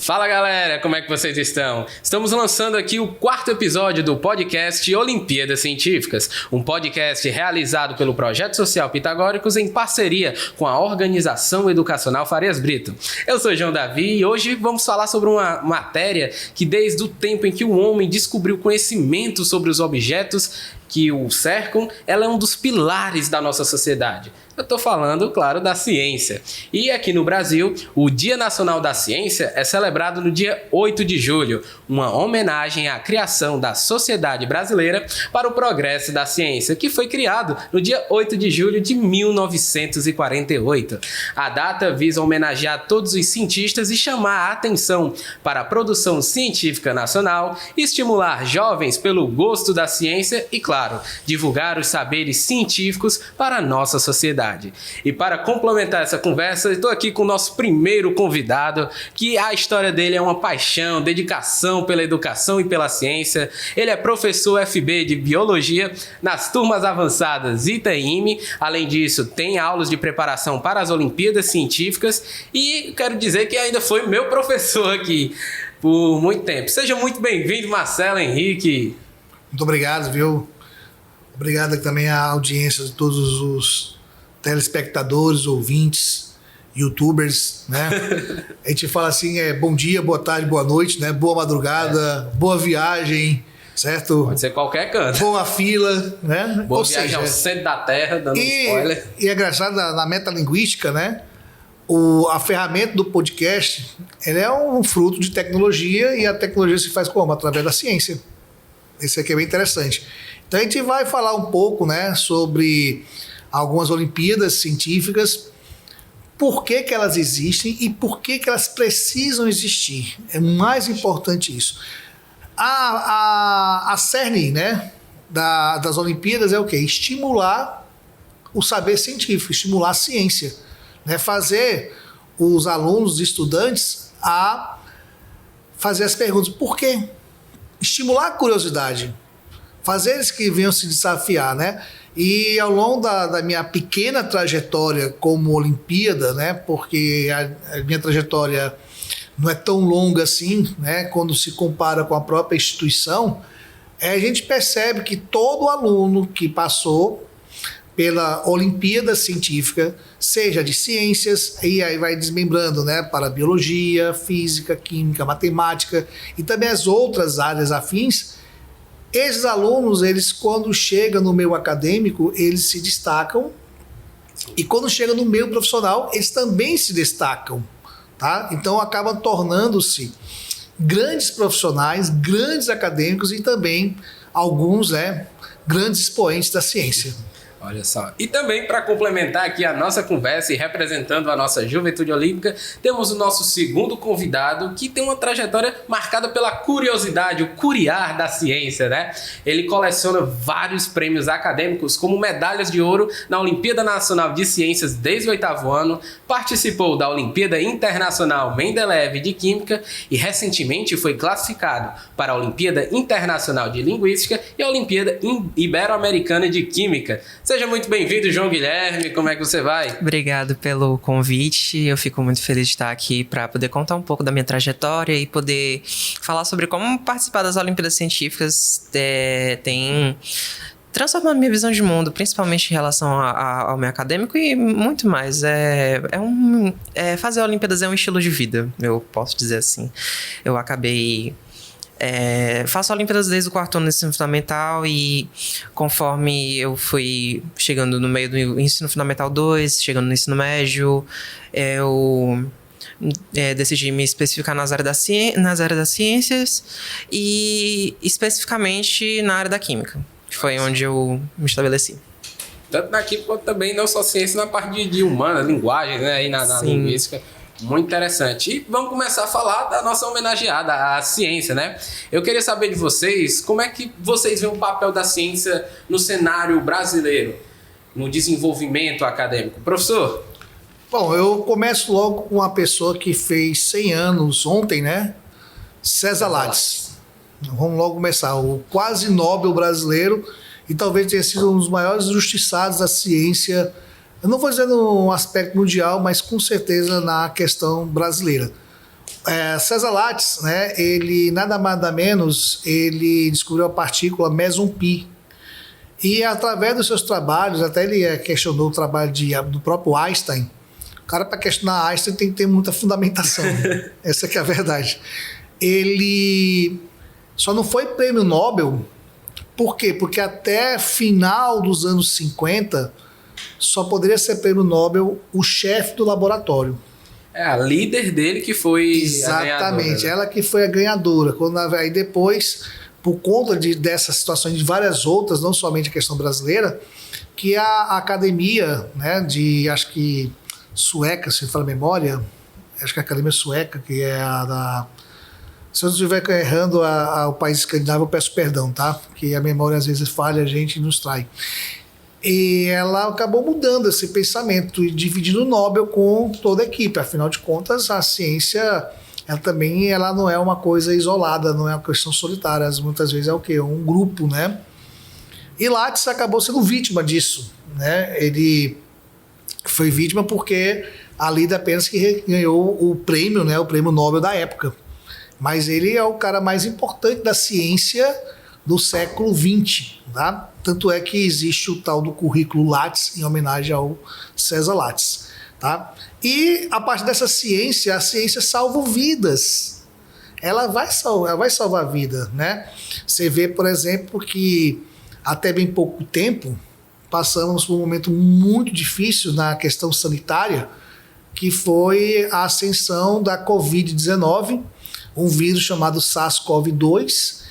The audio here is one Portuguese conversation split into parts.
Fala galera, como é que vocês estão? Estamos lançando aqui o 4º episódio do podcast Olimpíadas Científicas, um podcast realizado pelo Projeto Social Pitagóricos em parceria com a Organização Educacional Farias Brito. Eu sou João Davi e hoje vamos falar sobre uma matéria que desde o tempo em que o homem descobriu conhecimento sobre os objetos que o cercam, ela é um dos pilares da nossa sociedade. Eu estou falando, claro, da ciência. E aqui no Brasil, o Dia Nacional da Ciência é celebrado no dia 8 de julho, uma homenagem à criação da Sociedade Brasileira para o Progresso da Ciência, que foi criado no dia 8 de julho de 1948. A data visa homenagear todos os cientistas e chamar a atenção para a produção científica nacional, estimular jovens pelo gosto da ciência e, claro, divulgar os saberes científicos para a nossa sociedade. E para complementar essa conversa, estou aqui com o nosso primeiro convidado, que a história dele é uma paixão, dedicação pela educação e pela ciência. Ele é professor FB de Biologia nas turmas avançadas ITA e IME. Além disso, tem aulas de preparação para as Olimpíadas Científicas e quero dizer que ainda foi meu professor aqui por muito tempo. Seja muito bem-vindo, Marcelo Henrique. Muito obrigado, viu? Obrigado também à audiência de todos os telespectadores, ouvintes, youtubers, né? A gente fala assim, bom dia, boa tarde, boa noite, né? Boa madrugada, boa viagem, certo? Pode ser qualquer canto. Boa fila, né? Boa viagem ao centro da Terra, dando spoiler. E é engraçado, na metalinguística, né? A ferramenta do podcast, ela é um fruto de tecnologia e a tecnologia se faz como? Através da ciência. Isso aqui é bem interessante. Então a gente vai falar um pouco, né, sobre algumas Olimpíadas Científicas, por que elas existem e por que elas precisam existir. É mais importante isso. A cerne, né, das Olimpíadas é o quê? Estimular o saber científico, estimular a ciência, né, fazer os alunos, os estudantes a fazer as perguntas. Por quê? Estimular a curiosidade, fazer eles que venham se desafiar, né? E ao longo da minha pequena trajetória como Olimpíada, né? Porque a minha trajetória não é tão longa assim, né? Quando se compara com a própria instituição, a gente percebe que todo aluno que passou pela Olimpíada Científica, seja de ciências, e aí vai desmembrando, né? Para biologia, física, química, matemática e também as outras áreas afins. Esses alunos, eles quando chegam no meio acadêmico, eles se destacam e quando chegam no meio profissional, eles também se destacam, tá? Então acabam tornando-se grandes profissionais, grandes acadêmicos e também alguns, né, grandes expoentes da ciência. Olha só. E também para complementar aqui a nossa conversa e representando a nossa juventude olímpica, temos o nosso segundo convidado que tem uma trajetória marcada pela curiosidade, o curiar da ciência, né? Ele coleciona vários prêmios acadêmicos como medalhas de ouro na Olimpíada Nacional de Ciências desde o 8º ano, participou da Olimpíada Internacional Mendeleev de Química e recentemente foi classificado para a Olimpíada Internacional de Linguística e a Olimpíada Ibero-Americana de Química. Seja muito bem-vindo, João Guilherme. Como é que você vai? Obrigado pelo convite. Eu fico muito feliz de estar aqui para poder contar um pouco da minha trajetória e poder falar sobre como participar das Olimpíadas Científicas tem transformado minha visão de mundo, principalmente em relação ao meu acadêmico e muito mais. Fazer Olimpíadas é um estilo de vida, eu posso dizer assim. Eu acabei... faço Olimpíadas desde o 4º ano do ensino fundamental e conforme eu fui chegando no meio do ensino fundamental 2, chegando no ensino médio, eu decidi me especificar nas áreas das ciências e especificamente na área da química, que foi onde eu me estabeleci. Tanto na química quanto também não só ciência, na parte de humanas, linguagens, né, aí na linguística. Muito interessante. E vamos começar a falar da nossa homenageada, a ciência, né? Eu queria saber de vocês, como é que vocês veem o papel da ciência no cenário brasileiro, no desenvolvimento acadêmico? Professor? Bom, eu começo logo com uma pessoa que fez 100 anos ontem, né? César Lattes. Vamos logo começar. O quase Nobel brasileiro e talvez tenha sido um dos maiores injustiçados da ciência. Eu não vou dizer no aspecto mundial, mas com certeza na questão brasileira. César Lattes, né, ele nada mais nada menos, ele descobriu a partícula meson pi. E através dos seus trabalhos, até ele questionou o trabalho do próprio Einstein. O cara, para questionar Einstein, tem que ter muita fundamentação. Essa que é a verdade. Ele só não foi prêmio Nobel. Por quê? Porque até final dos anos 50, só poderia ser prêmio Nobel o chefe do laboratório. A líder dele que foi Exatamente, a ganhadora. ela que foi a ganhadora. Aí depois, por conta dessas situações, de várias outras, não somente a questão brasileira, que a academia, né, acho que sueca, se for a memória, acho que a academia sueca, que é a da... Se eu estiver errando o país escandinavo, eu peço perdão, tá? Porque a memória às vezes falha, a gente nos trai. E ela acabou mudando esse pensamento e dividindo o Nobel com toda a equipe. Afinal de contas, a ciência, ela não é uma coisa isolada, não é uma questão solitária. Muitas vezes é o quê? Um grupo, né? E Lattes acabou sendo vítima disso, né? Ele foi vítima porque a Lida apenas que ganhou o prêmio, né? O prêmio Nobel da época. Mas ele é o cara mais importante da ciência do século XX, tá? Tanto é que existe o tal do currículo Lattes em homenagem ao César Lattes, tá? E a partir dessa ciência, a ciência salva vidas. Ela vai salvar a vida, né? Você vê, por exemplo, que até bem pouco tempo passamos por um momento muito difícil na questão sanitária, que foi a ascensão da Covid-19, um vírus chamado SARS-CoV-2,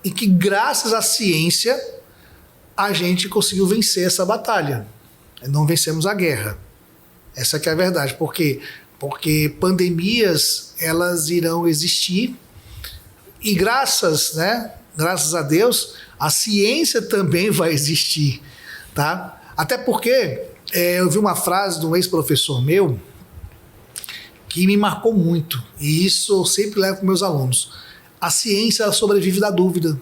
e que graças à ciência a gente conseguiu vencer essa batalha. Não vencemos a guerra. Essa que é a verdade. Por quê? Porque pandemias, elas irão existir e graças a Deus, a ciência também vai existir, tá? Até porque eu vi uma frase de um ex-professor meu que me marcou muito, e isso eu sempre levo para meus alunos. A ciência, ela sobrevive da dúvida.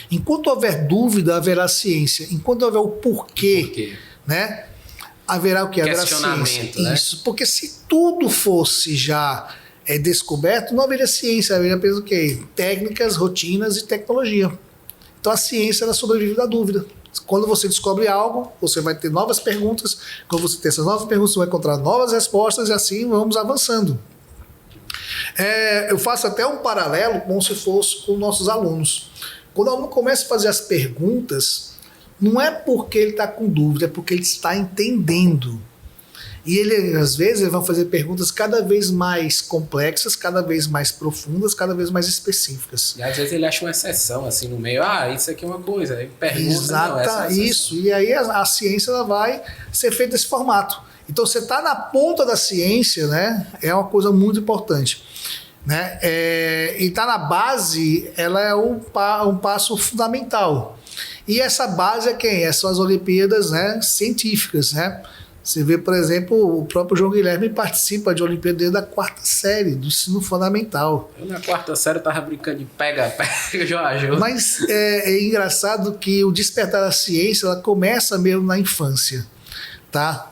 Enquanto houver dúvida, haverá ciência. Enquanto houver o porquê, né? Haverá o quê? Haverá ciência. Né? Isso, porque se tudo fosse já descoberto, não haveria ciência, haveria apenas o quê? Técnicas, rotinas e tecnologia. Então a ciência, ela sobrevive da dúvida. Quando você descobre algo, você vai ter novas perguntas. Quando você tem essas novas perguntas, você vai encontrar novas respostas e assim vamos avançando. Eu faço até um paralelo como se fosse com nossos alunos. Quando o aluno começa a fazer as perguntas, não é porque ele está com dúvida, é porque ele está entendendo. E ele, às vezes, ele vai fazer perguntas cada vez mais complexas, cada vez mais profundas, cada vez mais específicas. E às vezes ele acha uma exceção, assim, no meio. Isso aqui é uma coisa. Aí pergunta, exato, isso. E aí a ciência, ela vai ser feita desse formato. Então, você está na ponta da ciência, né? É uma coisa muito importante. Né? E está na base, ela é um passo fundamental. E essa base é quem? São as Olimpíadas, né, científicas, né? Você vê, por exemplo, o próprio João Guilherme participa de Olimpíada desde a 4ª série, do ensino fundamental. Eu na 4ª série estava brincando de pega, João. Mas é engraçado que o despertar da ciência, ela começa mesmo na infância, tá?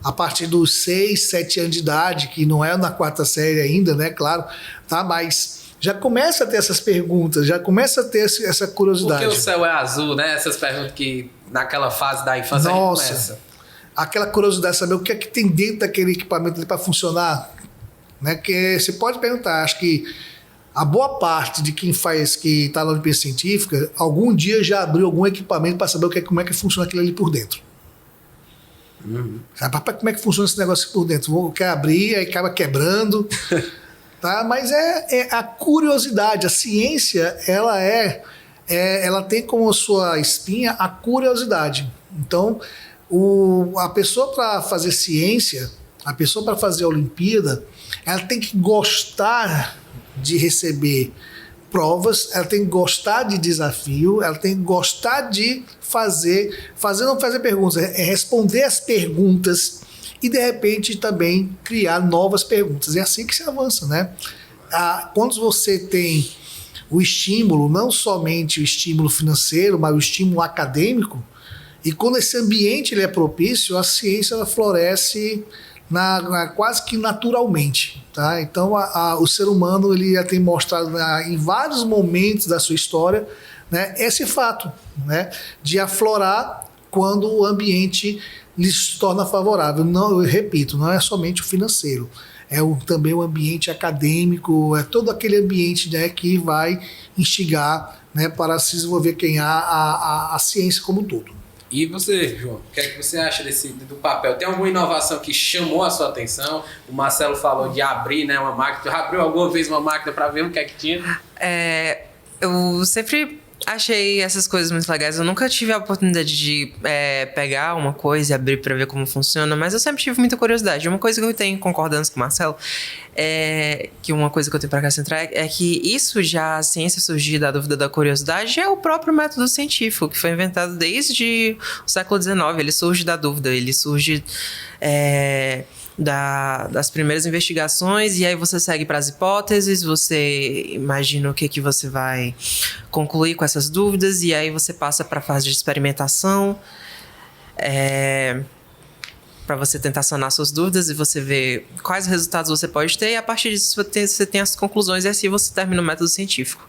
A partir dos 6, 7 anos de idade, que não é na 4ª série ainda, né, claro, tá? Mas já começa a ter essas perguntas, já começa a ter essa curiosidade. Por que o céu é azul, né? Essas perguntas que naquela fase da infância a gente começa. Aquela curiosidade de saber o que é que tem dentro daquele equipamento para funcionar, né? Que você pode perguntar, acho que a boa parte de quem que está na Olimpíada Científica, algum dia já abriu algum equipamento para saber como é que funciona aquilo ali por dentro. Sabe, como é que funciona esse negócio por dentro? Quer abrir, aí acaba quebrando. Tá? Mas é a curiosidade. A ciência, ela tem como sua espinha a curiosidade. Então, a pessoa para fazer ciência, a pessoa para fazer a Olimpíada, ela tem que gostar de receber provas, ela tem que gostar de desafio, ela tem que gostar de não fazer perguntas, é responder as perguntas e, de repente, também criar novas perguntas. É assim que se avança, né? Quando você tem o estímulo, não somente o estímulo financeiro, mas o estímulo acadêmico, e quando esse ambiente ele é propício, a ciência ela floresce quase que naturalmente. Tá? Então, o ser humano ele já tem mostrado em vários momentos da sua história, né, esse fato, né, de aflorar quando o ambiente lhes torna favorável. Não, eu repito, não é somente o financeiro, também o ambiente acadêmico, é todo aquele ambiente, né, que vai instigar, né, para se desenvolver a ciência como um todo. E você, João, o que é que você acha do papel? Tem alguma inovação que chamou a sua atenção? O Marcelo falou de abrir, né, uma máquina. Tu abriu alguma vez uma máquina para ver o que é que tinha? Eu sempre achei essas coisas muito legais. Eu nunca tive a oportunidade de pegar uma coisa e abrir para ver como funciona, mas eu sempre tive muita curiosidade. Uma coisa que eu tenho concordância com o Marcelo que uma coisa que eu tenho para acrescentar é que isso já, a ciência surgir da dúvida, da curiosidade, é o próprio método científico, que foi inventado desde o século XIX. Ele surge da dúvida, ele surge das primeiras investigações, e aí você segue para as hipóteses, você imagina o que você vai concluir com essas dúvidas, e aí você passa para a fase de experimentação, para você tentar sanar suas dúvidas e você ver quais resultados você pode ter, e a partir disso você tem as conclusões, e assim você termina o método científico.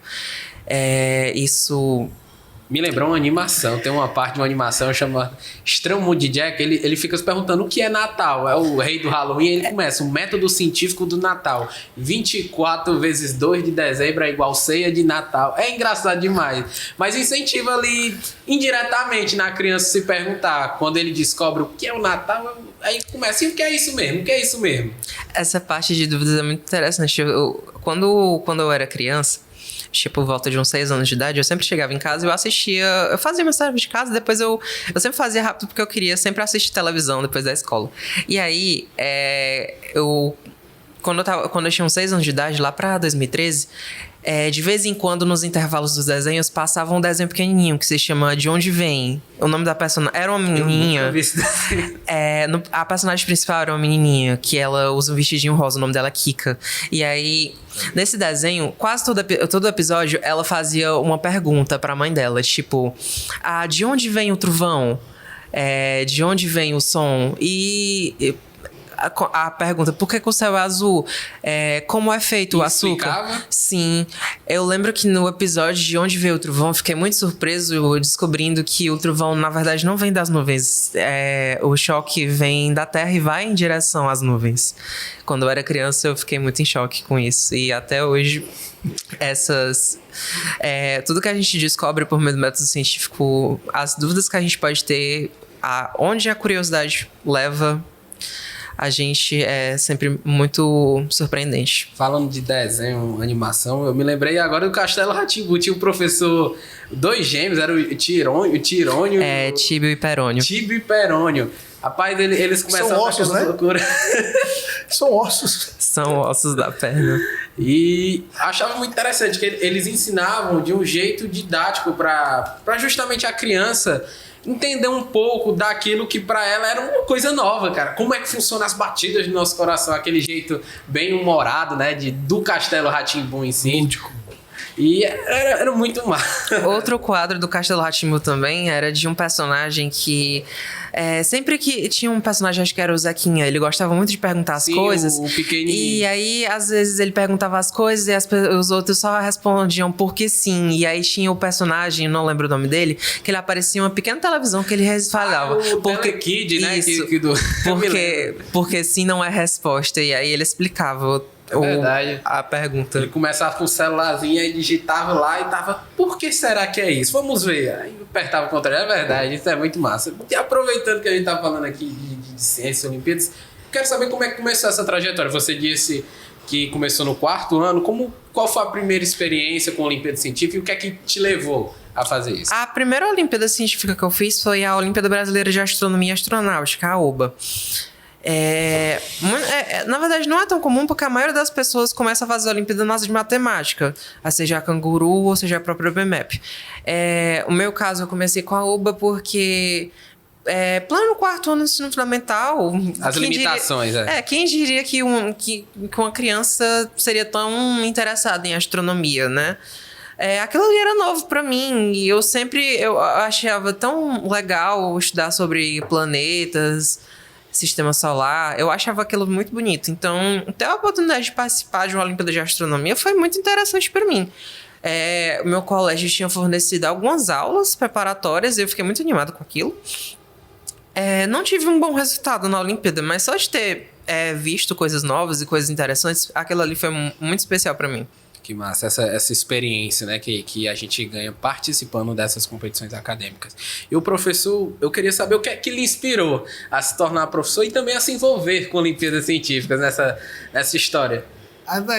Isso me lembrou uma animação. Tem uma parte de uma animação chamada Estranho Mundo de Jack. Ele fica se perguntando o que é Natal. É o rei do Halloween. Ele começa o método científico do Natal. 24 vezes 2 de dezembro é igual ceia de Natal. É engraçado demais. Mas incentiva ali indiretamente na criança se perguntar. Quando ele descobre o que é o Natal, aí começa. E o que é isso mesmo? O que é isso mesmo? Essa parte de dúvidas é muito interessante. Quando eu era criança, por volta de uns 6 anos de idade, eu sempre chegava em casa e eu fazia minhas tarefas de casa, depois eu sempre fazia rápido porque eu queria sempre assistir televisão depois da escola. E aí, quando eu tinha uns 6 anos de idade, lá pra 2013, de vez em quando, nos intervalos dos desenhos, passava um desenho pequenininho que se chama De Onde Vem. O nome da personagem era uma menininha. Eu nunca vi esse desenho. A personagem principal era uma menininha, que ela usa um vestidinho rosa, o nome dela é Kika. E aí, nesse desenho, quase todo episódio, ela fazia uma pergunta pra mãe dela, tipo, de onde vem o trovão? De onde vem o som? E a pergunta, por que o céu é azul? Como é feito o açúcar? Explicava? Sim. Eu lembro que no episódio de Onde Veio o Trovão, eu fiquei muito surpreso descobrindo que o trovão, na verdade, não vem das nuvens. O choque vem da terra e vai em direção às nuvens. Quando eu era criança, eu fiquei muito em choque com isso. E até hoje, tudo que a gente descobre por meio do método científico, as dúvidas que a gente pode ter, onde a curiosidade leva, a gente é sempre muito surpreendente. Falando de desenho, animação, eu me lembrei agora do Castelo Rá-Tim-Bum. Tinha o professor, 2 gêmeos, era o Tirônio. Tíbio e Perônio. Tíbio e Perônio. Rapaz, eles começam São ossos, né? Loucura. São ossos. São ossos da perna. E achava muito interessante que eles ensinavam de um jeito didático para justamente a criança entender um pouco daquilo que pra ela era uma coisa nova, cara. Como é que funcionam as batidas do nosso coração, aquele jeito bem humorado, né, do Castelo Rá-Tim-Bum em si. Lúdico. E era muito massa. Outro quadro do Castelo Rá-Tim-Bum também era de um personagem que sempre que tinha um personagem, acho que era o Zequinha, ele gostava muito de perguntar as coisas. O pequenininho. E aí, às vezes, ele perguntava as coisas e os outros só respondiam porque sim. E aí tinha o personagem, não lembro o nome dele, que ele aparecia em uma pequena televisão que ele falava. O Telekid, né? Isso, Porque porque sim não é resposta. E aí ele explicava verdade. A pergunta. Ele começava com o celularzinho e digitava lá e tava, por que será que é isso? Vamos ver. Aí apertava o controle. É verdade, isso é muito massa. E aproveitando que a gente tá falando aqui de ciências, Olimpíadas, quero saber como é que começou essa trajetória. Você disse que começou no 4º ano. Qual foi a primeira experiência com a Olimpíada Científica e o que é que te levou a fazer isso? A primeira Olimpíada Científica que eu fiz foi a Olimpíada Brasileira de Astronomia e Astronáutica, a OBA. Na verdade, não é tão comum porque a maioria das pessoas começa a fazer a Olimpíada na aula de matemática, seja a Canguru ou seja a própria BMAP. O meu caso, eu comecei com a OBA porque plano 4º ano do ensino fundamental. As limitações, quem diria que uma criança seria tão interessada em astronomia, né? Aquilo ali era novo pra mim e eu achava tão legal estudar sobre planetas, sistema solar, eu achava aquilo muito bonito. Então, ter a oportunidade de participar de uma Olimpíada de Astronomia foi muito interessante para mim. O meu colégio tinha fornecido algumas aulas preparatórias e eu fiquei muito animado com aquilo. Não tive um bom resultado na Olimpíada, mas só de ter visto coisas novas e coisas interessantes, aquilo ali foi muito especial para mim. Que massa, essa experiência, né, que a gente ganha participando dessas competições acadêmicas. E o professor, eu queria saber o que é que lhe inspirou a se tornar professor e também a se envolver com Olimpíadas Científicas nessa história.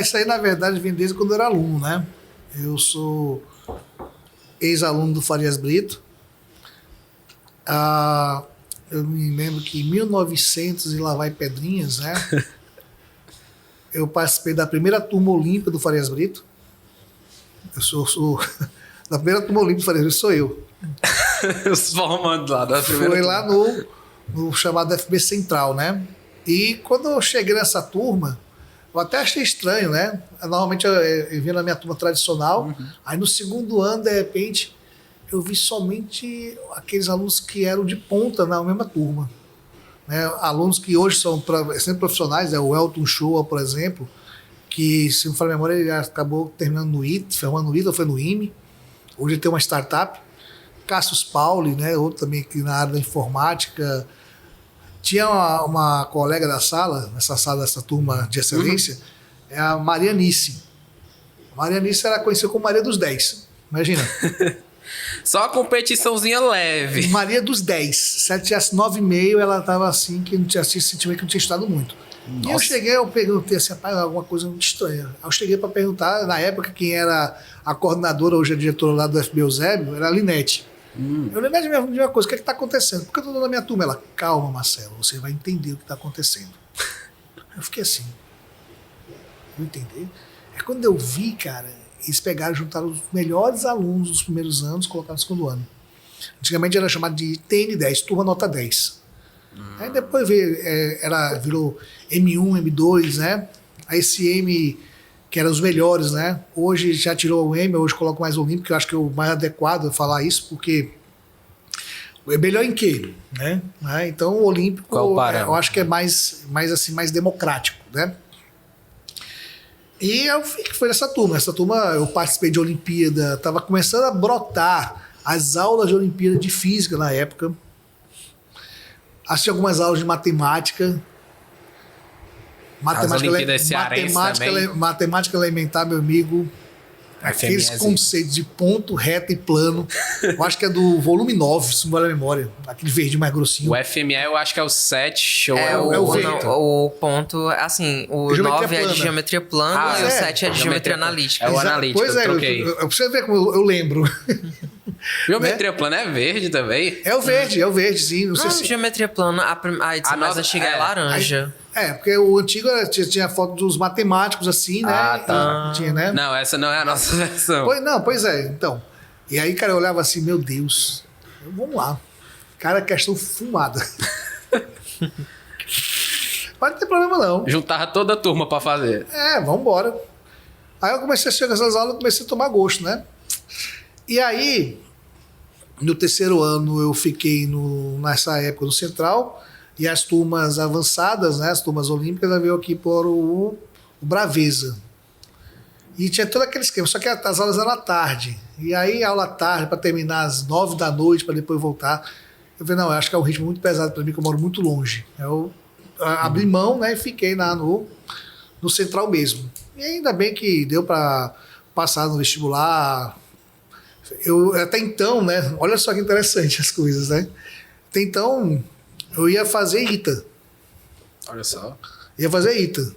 Isso aí, na verdade, vem desde quando eu era aluno, né? Eu sou ex-aluno do Farias Brito. Eu me lembro que em 1900 e lá vai Pedrinhas, né? Eu participei da primeira turma olímpica do Farias Brito. Eu sou da primeira turma olímpica do Farias Brito, sou eu. Os formandos lá da primeira Foi turma. lá no chamado FB Central, né? E quando eu cheguei nessa turma, eu até achei estranho, né? Normalmente eu vinha na minha turma tradicional, aí no segundo ano, de repente, eu vi somente aqueles alunos que eram de ponta na mesma turma. Né, alunos que hoje são sempre profissionais, o Elton Shoa, por exemplo, que, se não me falha a memória, ele acabou terminando no ITA, formando no ITA, foi no IME, hoje ele tem uma startup. Cassius Pauli, né, outro também aqui na área da informática. Tinha uma colega da sala, dessa turma de excelência, é a Maria Nice. A Maria Nice era conhecida como Maria dos 10, imagina. Só a competiçãozinha leve. Maria dos 10. Se ela tivesse 9,5, ela estava assim, que não tinha sentimento, que não tinha estudado muito. Nossa. E eu cheguei, eu perguntei assim, rapaz, alguma coisa muito estranha. Aí eu cheguei para perguntar, na época, quem era a coordenadora, hoje a diretora lá do FB Eusébio, era a Linete. Eu, Linete, me diga uma coisa, o que está acontecendo? Por que eu estou na minha turma? Ela, calma, Marcelo, você vai entender o que está acontecendo. Eu fiquei assim, vou entender. É quando eu vi, cara, eles pegaram e juntaram os melhores alunos dos primeiros anos e colocaram no segundo ano. Antigamente era chamado de TN10, turma nota 10. Aí depois virou M1, M2, né? A SM, que eram os melhores, né? Hoje já tirou o M, hoje coloco mais o Olímpico, que eu acho que é o mais adequado falar isso, porque é melhor em quê? Né? Então o Olímpico, eu acho que é mais democrático, né? E eu vi que foi nessa turma. Essa turma eu participei de Olimpíada, estava começando a brotar as aulas de Olimpíada de Física na época. Assisti algumas aulas de matemática. Matemática elementar, meu amigo. Aqueles conceitos de ponto, reto e plano. Eu acho que é do volume 9, se não me falha a memória. Aquele verde mais grossinho. O FME eu acho que é o 7. O ponto, assim, o 9 é de geometria plana e o 7 é de geometria analítica. É o analítico, pois é, pra você ver como eu lembro. Geometria plana é verde também? É o verde, sim. Não sei se... geometria plana, a edição mais antiga é laranja. Porque o antigo tinha foto dos matemáticos assim, né? Ah, tá. Tinha, né? Não, essa não é a nossa versão. Pois é, então. E aí, cara, eu olhava assim, meu Deus, vamos lá. Cara, questão fumada. Mas não tem problema não. Juntava toda a turma pra fazer. Vamos embora. Aí eu comecei a chegar nessas aulas e comecei a tomar gosto, né? E aí, no terceiro ano, eu fiquei nessa época no Central, e as turmas avançadas, né, as turmas olímpicas, veio aqui por o Braveza. E tinha todo aquele esquema, só que as aulas eram à tarde. E aí, aula à tarde, para terminar às 9 da noite, para depois voltar. Eu falei, não, eu acho que é um ritmo muito pesado para mim, que eu moro muito longe. Eu abri mão, né, e fiquei lá no Central mesmo. E ainda bem que deu para passar no vestibular. Até então, né, olha só que interessante as coisas, né? Até então, eu ia fazer ITA. Olha só. Ia fazer ITA.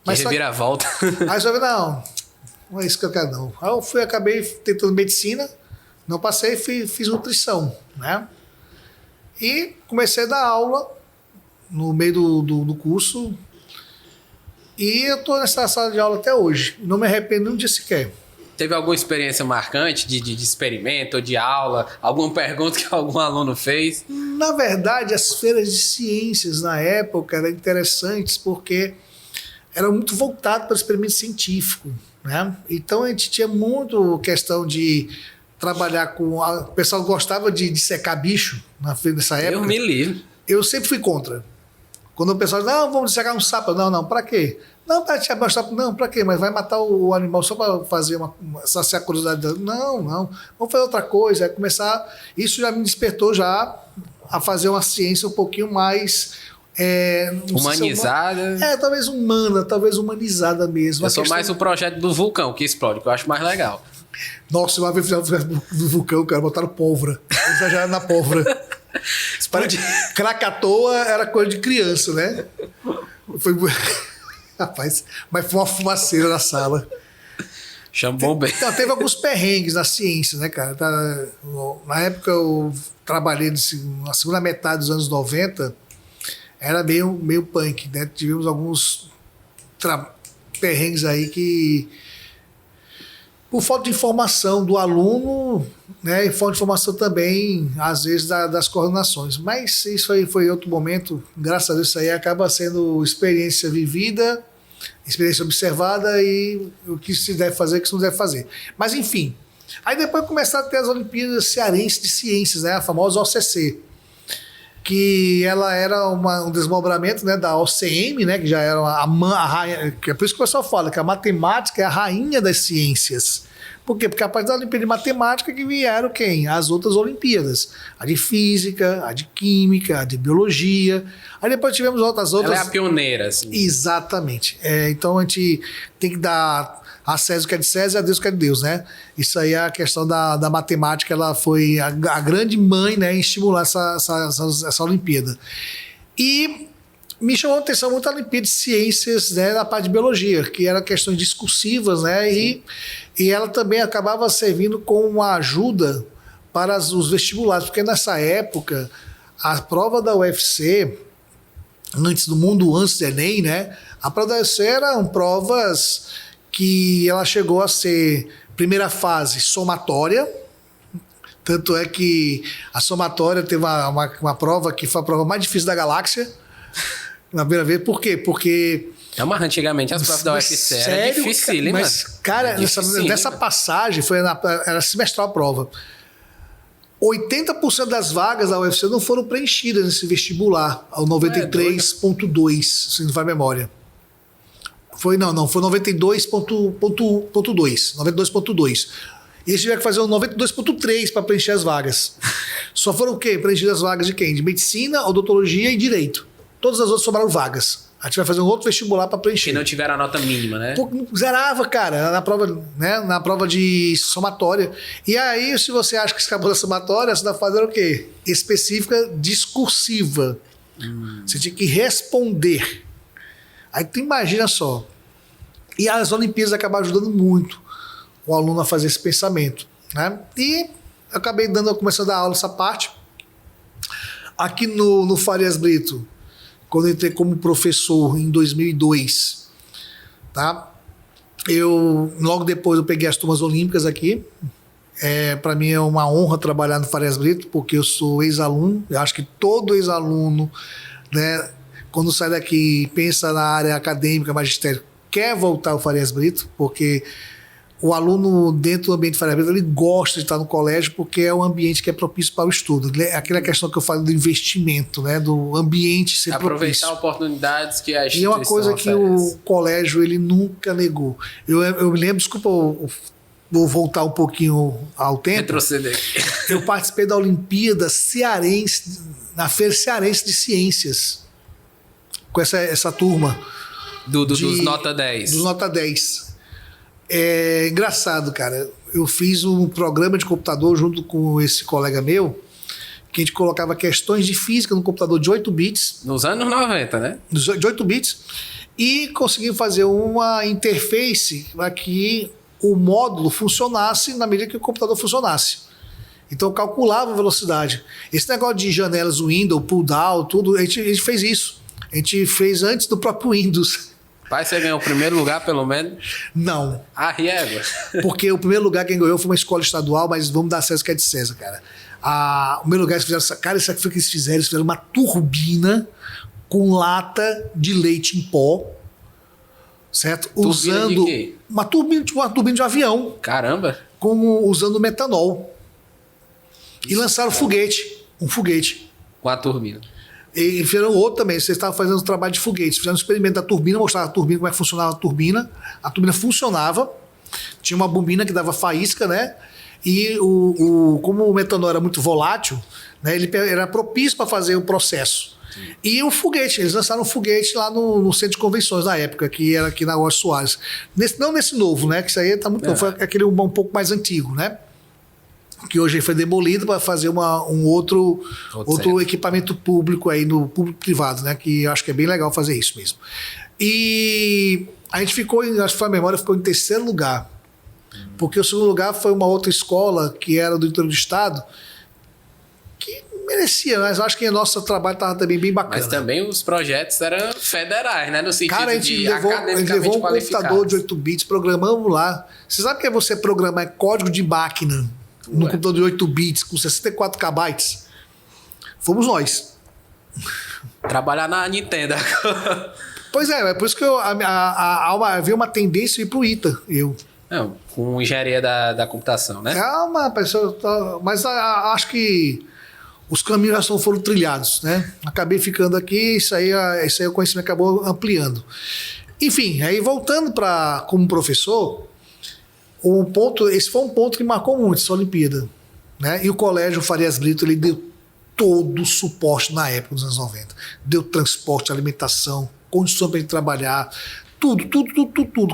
Mas reviravolta. Aí eu falei, não é isso que eu quero, não. Aí eu acabei tentando medicina, não passei, fiz nutrição, né? E comecei a dar aula no meio do curso. E eu estou nessa sala de aula até hoje. Não me arrependo um dia sequer. Teve alguma experiência marcante de experimento ou de aula? Alguma pergunta que algum aluno fez? Na verdade, as feiras de ciências na época eram interessantes porque eram muito voltadas para o experimento científico, né? Então a gente tinha muito questão de trabalhar com... O pessoal gostava de secar bicho nessa época. Eu me livre. Eu sempre fui contra. Quando o pessoal diz, não, vamos dissecar um sapo. Não, pra quê? Não, para te mostrar, não, pra quê? Mas vai matar o animal só para fazer saciar a curiosidade dela. Não, vamos fazer outra coisa. É começar. Isso já me despertou já a fazer uma ciência um pouquinho mais. Humanizada. Talvez humana, talvez humanizada mesmo. Eu sou mais o projeto do vulcão que explode, que eu acho mais legal. Nossa, uma vez fizeram do vulcão, cara, botaram pólvora. Exageraram na pólvora. Krakatoa era coisa de criança, né? Foi. Rapaz, mas foi uma fumaceira na sala. Chama bombeiro. Então, teve alguns perrengues na ciência, né, cara? Na época eu trabalhei na segunda metade dos anos 90, era meio punk, né? Tivemos alguns perrengues aí que, por falta de informação do aluno, né, e falta de informação também, às vezes, das coordenações. Mas isso aí foi outro momento, graças a Deus, isso aí acaba sendo experiência vivida, experiência observada e o que se deve fazer e o que se não deve fazer. Mas, enfim, aí depois começaram a ter as Olimpíadas Cearenses de Ciências, né, a famosa OCC, que ela era um desmembramento, né, da OCM, né, que já era a rainha, que é por isso que o pessoal fala que a matemática é a rainha das ciências. Por quê? Porque a partir da Olimpíada de Matemática que vieram quem? As outras Olimpíadas. A de Física, a de Química, a de Biologia. Aí depois tivemos outras. Ela é a pioneira, assim. Exatamente. Então a gente tem que dar a César o que é de César e a Deus o que é de Deus, né? Isso aí é a questão da matemática, ela foi a grande mãe, né, em estimular essa Olimpíada. E me chamou a atenção muito a Olimpíada de Ciências, né, na parte de Biologia, que eram questões discursivas, né? E ela também acabava servindo como uma ajuda para os vestibulares, porque nessa época a prova da UFC, antes do mundo, antes do Enem, né? A prova da UFC eram provas que ela chegou a ser, primeira fase, somatória. Tanto é que a somatória teve uma prova que foi a prova mais difícil da galáxia, na primeira vez. Por quê? Porque... Mas antigamente as provas da UFC eram difíceis, mas, cara, nessa passagem, era semestral a prova. 80% das vagas da UFC não foram preenchidas nesse vestibular, ao 93.2, se não vai memória. Foi 92.2. 92.2. E eles tiveram que fazer um 92.3 para preencher as vagas. Só foram o quê? Preenchidas as vagas de quem? De medicina, odontologia e direito. Todas as outras sobraram vagas. A gente vai fazer um outro vestibular para preencher. Que não tiveram a nota mínima, né? Zerava, cara, na prova, né? Na prova de somatória. E aí, se você acha que escapou da somatória, você está fazendo o quê? Específica discursiva. Você tinha que responder. Aí tu imagina só. E as Olimpíadas acabaram ajudando muito o aluno a fazer esse pensamento, né? E eu acabei começando a dar aula essa parte. Aqui no Farias Brito, quando eu entrei como professor em 2002, tá? Logo depois eu peguei as turmas olímpicas aqui. Para mim é uma honra trabalhar no Farias Brito, porque eu sou ex-aluno. Eu acho que todo ex-aluno, né, quando sai daqui, pensa na área acadêmica, magistério, quer voltar ao Farias Brito, porque o aluno dentro do ambiente Farias Brito, ele gosta de estar no colégio porque é um ambiente que é propício para o estudo. Aquela questão que eu falo do investimento, né, do ambiente ser propício. Aproveitar oportunidades que a instituição E é uma coisa que oferece. o colégio ele nunca negou. Eu me lembro, desculpa, vou voltar um pouquinho ao tempo. Retroceder. Eu participei da Olimpíada Cearense, na Feira Cearense de Ciências, com essa turma. Dos nota 10. Dos nota 10. É engraçado, cara. Eu fiz um programa de computador junto com esse colega meu, que a gente colocava questões de física no computador de 8 bits. Nos anos 90, né? De 8 bits. E conseguimos fazer uma interface para que o módulo funcionasse na medida que o computador funcionasse. Então, eu calculava a velocidade. Esse negócio de janelas Windows, pull down, tudo, a gente fez isso. A gente fez antes do próprio Windows. Pai, você ganhou o primeiro lugar, pelo menos? Não. Ah, Riego. Porque o primeiro lugar quem ganhou foi uma escola estadual, mas vamos dar César que é de César, cara. O primeiro lugar eles fizeram... Cara, isso aqui foi o que eles fizeram. Eles fizeram uma turbina com lata de leite em pó. Certo? Turbina usando de quê? Uma turbina de um avião. Caramba. Usando metanol. E lançaram um foguete. Com a turbina. E fizeram outro também. Vocês estavam fazendo um trabalho de foguetes. Fizeram um experimento da turbina, mostraram a turbina, como é que funcionava a turbina. A turbina funcionava. Tinha uma bombina que dava faísca, né? E como o metanol era muito volátil, né? Ele era propício para fazer o processo. Sim. E o foguete, eles lançaram um foguete lá no centro de convenções na época, que era aqui na Rua Soares. Não nesse novo, né? Que isso aí tá muito novo. Foi aquele um pouco mais antigo, né? Que hoje foi demolido para fazer um outro equipamento público aí no público-privado, né? Que eu acho que é bem legal fazer isso mesmo. E a gente ficou, acho que foi a memória, ficou em terceiro lugar. Porque o segundo lugar foi uma outra escola que era do interior do estado, que merecia, mas eu acho que o nosso trabalho estava também bem bacana. Mas também os projetos eram federais, né? No sentido Cara, a gente levou um computador de 8 bits, programamos lá. Você sabe o que é você programar código de máquina no computador de 8 bits com 64 KB? Fomos nós. Trabalhar na Nintendo. Pois é por isso que havia uma tendência a ir pro ITA, Não, com engenharia da computação, né? Calma, pessoal, mas acho que os caminhos já foram trilhados, né? Acabei ficando aqui, isso aí o conhecimento acabou ampliando. Enfim, aí voltando como professor, esse foi um ponto que marcou muito essa Olimpíada, né? E o Colégio Farias Brito, ele deu todo o suporte na época dos anos 90. Deu transporte, alimentação, condição para a gente trabalhar, tudo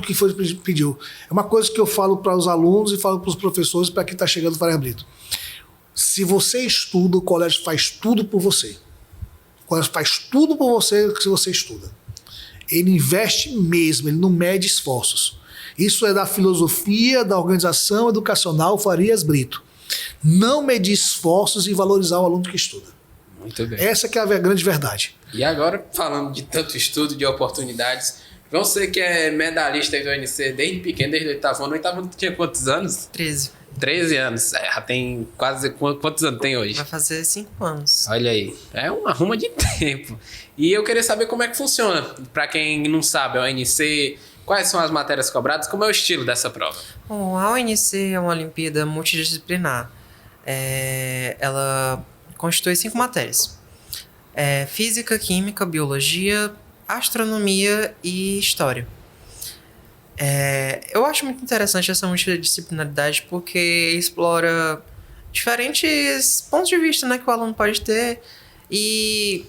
que foi pediu. É uma coisa que eu falo para os alunos e falo para os professores, para quem está chegando no Farias Brito. Se você estuda, o colégio faz tudo por você. O colégio faz tudo por você se você estuda. Ele investe mesmo, ele não mede esforços. Isso é da filosofia da organização educacional Farias Brito. Não medir esforços e valorizar o aluno que estuda. Muito bem. Essa que é a grande verdade. E agora, falando de tanto estudo, de oportunidades, você que é medalhista do ONC desde pequeno, desde o oitavo ano tinha quantos anos? 13. 13 anos. Já tem quase... Quantos anos tem hoje? Vai fazer 5 anos. Olha aí. É uma ruma de tempo. E eu queria saber como é que funciona. Para quem não sabe, a ONC... Quais são as matérias cobradas? Como é o estilo dessa prova? Bom, a ONC é uma Olimpíada multidisciplinar. Ela constitui 5 matérias. Física, Química, Biologia, Astronomia e História. Eu acho muito interessante essa multidisciplinaridade porque explora diferentes pontos de vista, né, que o aluno pode ter. E,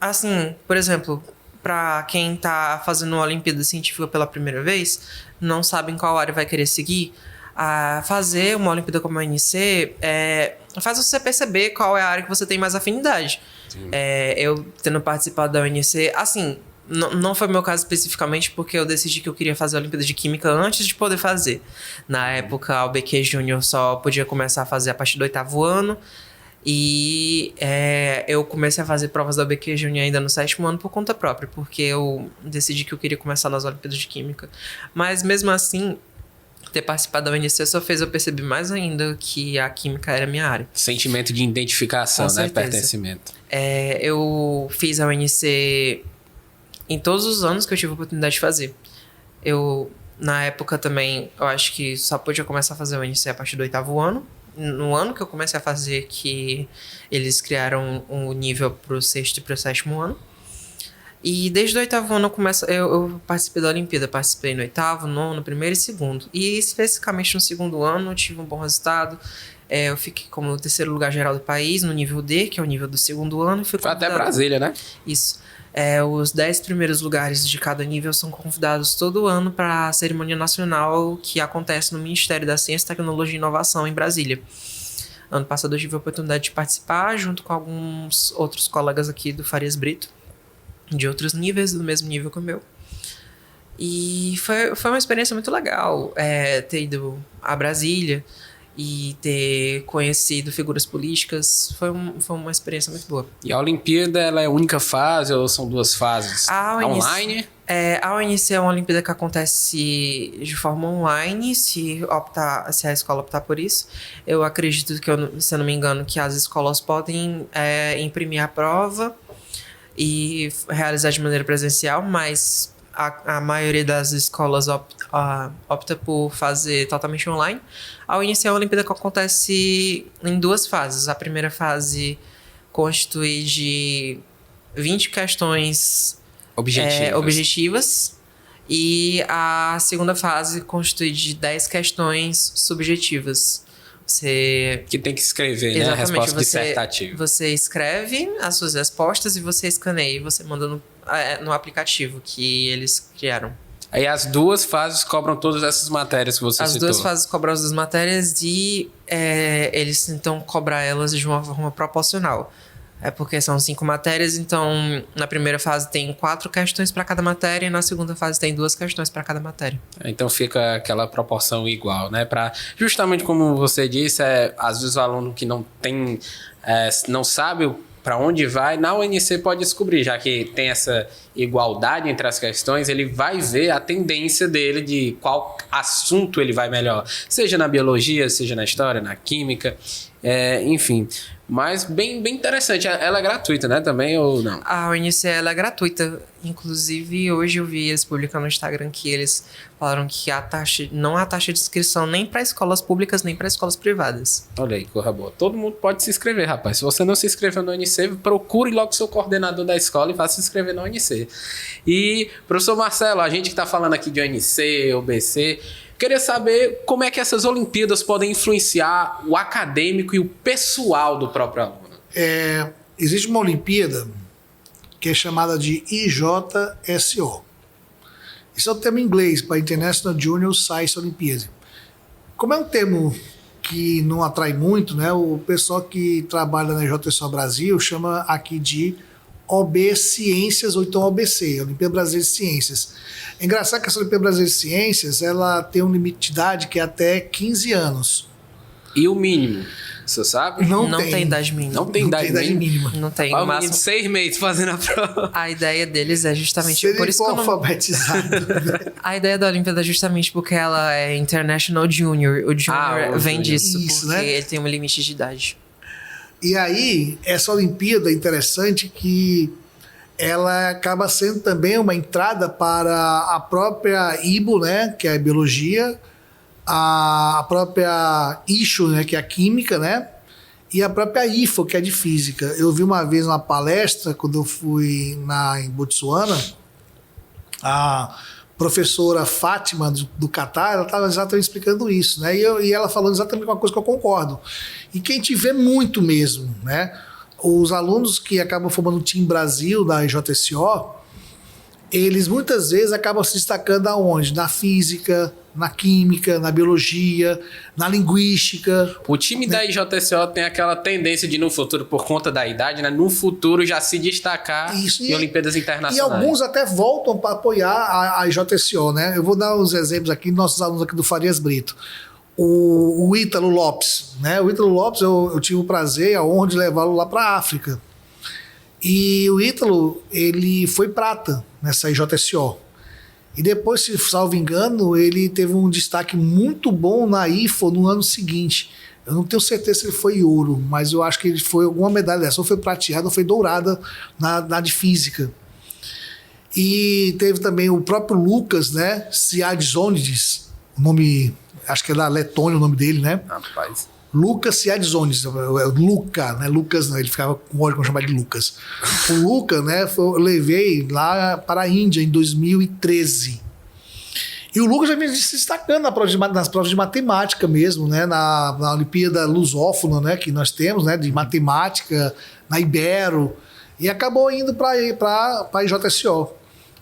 assim, por exemplo... Para quem está fazendo uma Olimpíada Científica pela primeira vez, não sabe em qual área vai querer seguir, fazer uma Olimpíada como a ONC faz você perceber qual é a área que você tem mais afinidade. Eu, tendo participado da ONC, assim, não foi meu caso especificamente, porque eu decidi que eu queria fazer a Olimpíada de Química antes de poder fazer. Na época, o BQ Júnior só podia começar a fazer a partir do 8º ano, e eu comecei a fazer provas da BQ Júnior ainda no 7º ano por conta própria, porque eu decidi que eu queria começar nas Olimpíadas de Química. Mas mesmo assim, ter participado da ONC só fez eu perceber mais ainda que a Química era a minha área. Sentimento de identificação, né? Pertencimento. Eu fiz a ONC em todos os anos que eu tive a oportunidade de fazer. Na época também, eu acho que só podia começar a fazer a ONC a partir do 8º ano. No ano que eu comecei a fazer, que eles criaram um nível pro 6º e pro 7º ano. E desde o 8º ano eu participei da Olimpíada. Participei no 8º, 9º, 1º e 2º. E especificamente no 2º ano eu tive um bom resultado. Eu fiquei como no 3º lugar geral do país, no nível D, que é o nível do 2º ano. Foi até Brasília, né? Isso. Os 10 primeiros lugares de cada nível são convidados todo ano para a cerimônia nacional que acontece no Ministério da Ciência, Tecnologia e Inovação em Brasília. Ano passado eu tive a oportunidade de participar junto com alguns outros colegas aqui do Farias Brito, de outros níveis, do mesmo nível que o meu. E foi uma experiência muito legal ter ido a Brasília e ter conhecido figuras políticas. Foi uma experiência muito boa. E a Olimpíada, ela é a única fase ou são 2 fases? Online? A ONC é uma Olimpíada que acontece de forma online, se a escola optar por isso. Eu acredito que, se eu não me engano, que as escolas podem imprimir a prova e realizar de maneira presencial, mas a maioria das escolas opta por fazer totalmente online. A ONC é uma Olimpíada que acontece em 2 fases. A primeira fase constitui de 20 questões Objetivas. objetivas. E a segunda fase constitui de 10 questões subjetivas. Você... Que tem que escrever, né? A resposta dissertativa. Você escreve as suas respostas e você escaneia e você manda no aplicativo que eles criaram. Aí as duas fases cobram todas essas matérias que você citou. As duas fases cobram as duas matérias e eles tentam cobrar elas de uma forma proporcional. É porque são 5 matérias, então na primeira fase tem 4 questões para cada matéria e na segunda fase tem 2 questões para cada matéria. Então fica aquela proporção igual, né? Justamente como você disse, às vezes o aluno que não sabe para onde vai, na UNC pode descobrir, já que tem essa igualdade entre as questões, ele vai ver a tendência dele de qual assunto ele vai melhor, seja na biologia, seja na história, na química, enfim. Mas bem interessante. Ela é gratuita, né? Também ou não? A UNC ela é gratuita. Inclusive, hoje eu vi eles publicando no Instagram que eles falaram que não há taxa de inscrição nem para escolas públicas, nem para escolas privadas. Olha aí, corra boa. Todo mundo pode se inscrever, rapaz. Se você não se inscreveu na UNC, procure logo seu coordenador da escola e faça se inscrever na UNC. E, professor Marcelo, a gente que está falando aqui de UNC, OBC... Queria saber como é que essas Olimpíadas podem influenciar o acadêmico e o pessoal do próprio aluno. Existe uma Olimpíada que é chamada de IJSO. Isso é o termo em inglês para International Junior Science Olympiad. Como é um termo que não atrai muito, né? O pessoal que trabalha na IJSO Brasil chama aqui de OB Ciências, ou então OBC, Olimpíada Brasileira de Ciências. É engraçado que essa Olimpíada Brasileira de Ciências ela tem um limite de idade que é até 15 anos. E o mínimo, você sabe? Não tem idade mínima. Não tem idade mínima. Não tem. O máximo 6 meses fazendo a prova. A ideia deles é justamente... Se ele por isso for que alfabetizado. A ideia da Olimpíada é justamente porque ela é International Junior. O Junior vem disso, isso, porque né? ele tem um limite de idade. E aí, essa Olimpíada é interessante que ela acaba sendo também uma entrada para a própria IBO, né, que é a biologia, a própria ISHO, né, que é a química, né, e a própria IFO, que é de física. Eu vi uma vez uma palestra, quando eu fui em Botsuana, a professora Fátima do Catar, ela estava exatamente explicando isso, né? E ela falando exatamente uma coisa que eu concordo. E que a gente vê muito mesmo, né? Os alunos que acabam formando o Team Brasil da IJSO, eles muitas vezes acabam se destacando aonde? Na física, na química, na biologia, na linguística. O time da IJSO tem aquela tendência de, no futuro, por conta da idade, né? No futuro já se destacar em Olimpíadas Internacionais. E alguns até voltam para apoiar a IJSO, né? Eu vou dar uns exemplos aqui, nossos alunos aqui do Farias Brito. O Ítalo Lopes, né? O Ítalo Lopes, eu tive o prazer, a honra de levá-lo lá para a África. E o Ítalo, ele foi prata nessa IJSO. E depois, se salvo engano, ele teve um destaque muito bom na IFO no ano seguinte. Eu não tenho certeza se ele foi ouro, mas eu acho que ele foi alguma medalha dessa, ou foi prateada ou foi dourada na de física. E teve também o próprio Lucas, né? Siadzonides, o nome, acho que é da Letônia o nome dele, né? Rapaz. Lucas Siadzonides, Luca, né? Lucas não, ele ficava com ódio quando chamava de Lucas. O Luca, né? Eu levei lá para a Índia em 2013. E o Lucas já vinha se destacando nas provas de matemática mesmo, né? Na Olimpíada Lusófona, né? Que nós temos, né? De matemática, na Ibero. E acabou indo para a IJSO.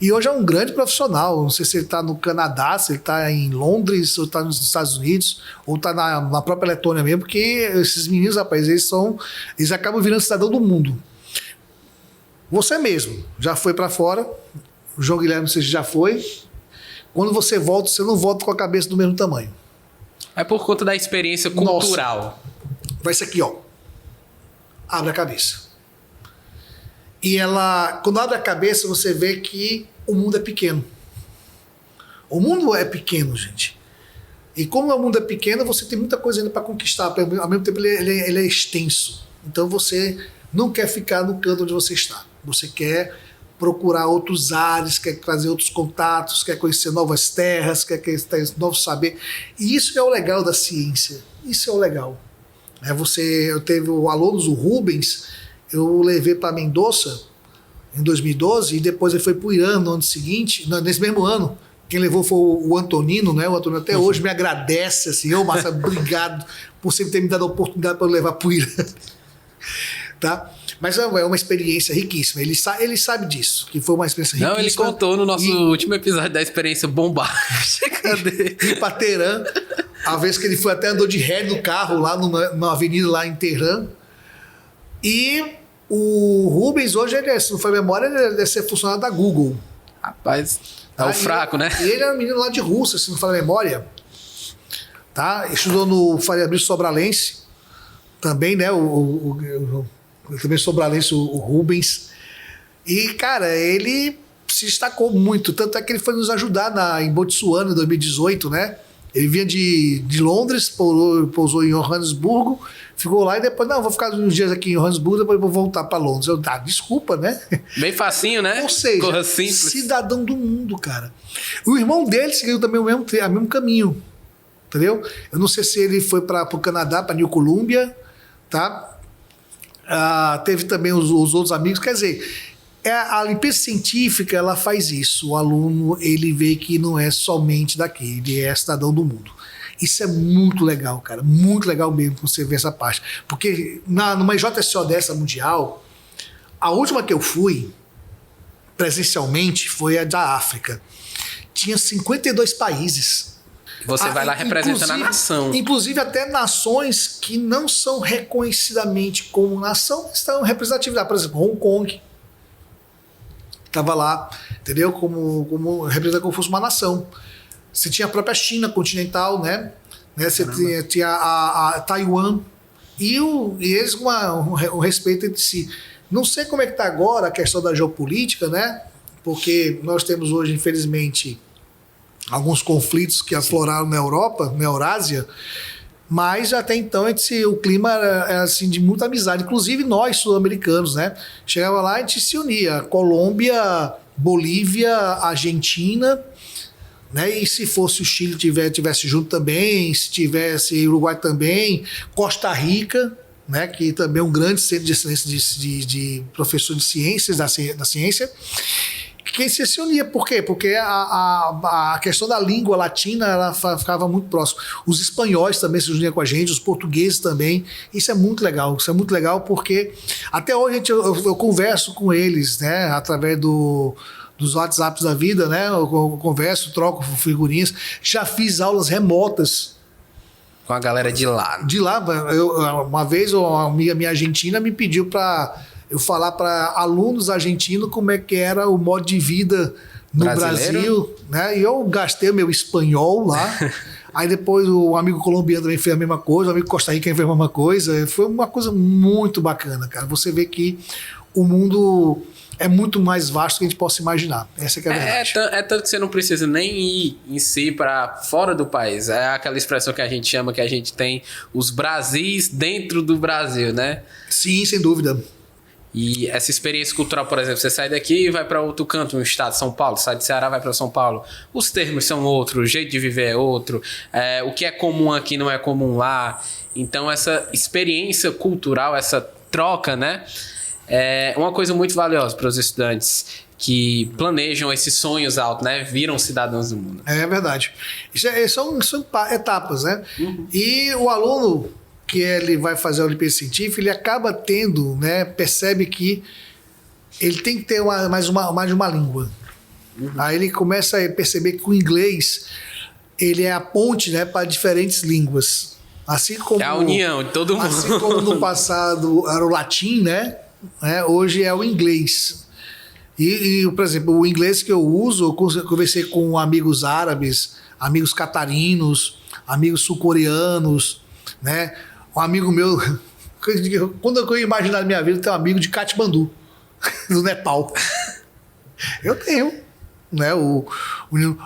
E hoje é um grande profissional. Não sei se ele está no Canadá, se ele está em Londres, ou está nos Estados Unidos, ou está na própria Letônia mesmo, porque esses meninos, rapaz, eles acabam virando cidadão do mundo. Você mesmo já foi para fora, o João Guilherme você já foi. Quando você volta, você não volta com a cabeça do mesmo tamanho. É por conta da experiência cultural. Nossa. Vai ser aqui, ó. Abre a cabeça. E quando abre a cabeça, você vê que o mundo é pequeno. O mundo é pequeno, gente. E como o mundo é pequeno, você tem muita coisa ainda para conquistar. Ao mesmo tempo, ele é extenso. Então, você não quer ficar no canto onde você está. Você quer procurar outros ares, quer trazer outros contatos, quer conhecer novas terras, quer ter novo saber. E isso é o legal da ciência. Isso é o legal. Eu teve o aluno, o Rubens, eu levei para Mendoza em 2012, e depois ele foi para o Irã no ano seguinte, nesse mesmo ano. Quem levou foi o Antonino, né? O Antonino até hoje me agradece, assim, ô Márcio, obrigado por sempre ter me dado a oportunidade para eu levar para o Irã. Tá? Mas é uma experiência riquíssima. Ele sabe disso, que foi uma experiência riquíssima. Não, ele contou no nosso último episódio da experiência bombástica dele. E para Teherã, a vez que ele foi até andou de ré no carro lá numa avenida lá em Teherã. E o Rubens hoje, se não foi memória, ele deve ser funcionário da Google. Rapaz, tá o fraco, né? E ele era um menino lá de Rússia, se não for memória. Tá? Estudou no Faria Brito Sobralense. Também, né? Também sobralense, o Rubens. E, cara, ele se destacou muito. Tanto é que ele foi nos ajudar em Botsuana, em 2018, né? Ele vinha de Londres, pousou em Johannesburgo, ficou lá e depois, não, vou ficar uns dias aqui em Johannesburgo, depois vou voltar para Londres. Eu, desculpa, né? Bem facinho, né? Ou seja, Corra simples. Cidadão do mundo, cara. O irmão dele seguiu também o mesmo caminho, entendeu? Eu não sei se ele foi para o Canadá, para New Columbia, tá? Teve também os outros amigos, quer dizer, a limpeza científica, ela faz isso. O aluno, ele vê que não é somente daqui, ele é cidadão do mundo. Isso é muito legal, cara, muito legal mesmo você ver essa parte. Porque numa JSO dessa mundial, a última que eu fui presencialmente foi a da África. Tinha 52 países. Você vai lá representando a nação. Inclusive até nações que não são reconhecidamente como nação, estão representatividade. Por exemplo, Hong Kong estava lá, entendeu? Como representando como fosse uma nação. Você tinha a própria China continental, né? Você tinha a Taiwan e eles com um respeito entre si. Não sei como é que está agora a questão da geopolítica, né? Porque nós temos hoje, infelizmente, alguns conflitos que afloraram na Europa, na Eurásia, mas até então o clima era assim, de muita amizade, inclusive nós sul-americanos, né? Chegava lá e a gente se unia, Colômbia, Bolívia, Argentina, né? E se fosse o Chile tivesse junto também, se tivesse Uruguai também, Costa Rica, né? Que também é um grande centro de excelência de professor de ciências, da ciência. Que se unia. Por quê? Porque a questão da língua latina ela ficava muito próxima. Os espanhóis também se uniam com a gente, os portugueses também. Isso é muito legal. Isso é muito legal porque até hoje eu converso com eles, né? Através dos WhatsApps da vida, né? Eu converso, troco figurinhas. Já fiz aulas remotas. Com a galera de lá. De lá. Uma vez uma amiga minha argentina me pediu para eu falar para alunos argentinos como é que era o modo de vida no Brasil, né? E eu gastei o meu espanhol lá. Aí depois o amigo colombiano também fez a mesma coisa, o amigo Costa Rica fez a mesma coisa. Foi uma coisa muito bacana, cara. Você vê que o mundo é muito mais vasto do que a gente possa imaginar. Essa que é a verdade. É tanto que você não precisa nem ir em si para fora do país. É aquela expressão que a gente chama, que a gente tem os Brasis dentro do Brasil, né? Sim, sem dúvida. E essa experiência cultural, por exemplo, você sai daqui e vai para outro canto, no estado de São Paulo, sai de Ceará, vai para São Paulo. Os termos são outros, o jeito de viver é outro, o que é comum aqui não é comum lá. Então, essa experiência cultural, essa troca, né, é uma coisa muito valiosa para os estudantes que planejam esses sonhos altos, né, viram cidadãos do mundo. É verdade. São etapas, né? Uhum. E o aluno que ele vai fazer a Olimpíada Científica, ele acaba tendo, né, percebe que ele tem que ter mais de uma língua. Uhum. Aí ele começa a perceber que o inglês ele é a ponte, né, para diferentes línguas. Assim como, é a união de todo mundo. Assim como no passado era o latim, né, hoje é o inglês. E, por exemplo, o inglês que eu uso, eu conversei com amigos árabes, amigos catarinos, amigos sul-coreanos, né? Um amigo meu, quando eu imaginar na minha vida, tem um amigo de Katmandu, do Nepal. Eu tenho, né? O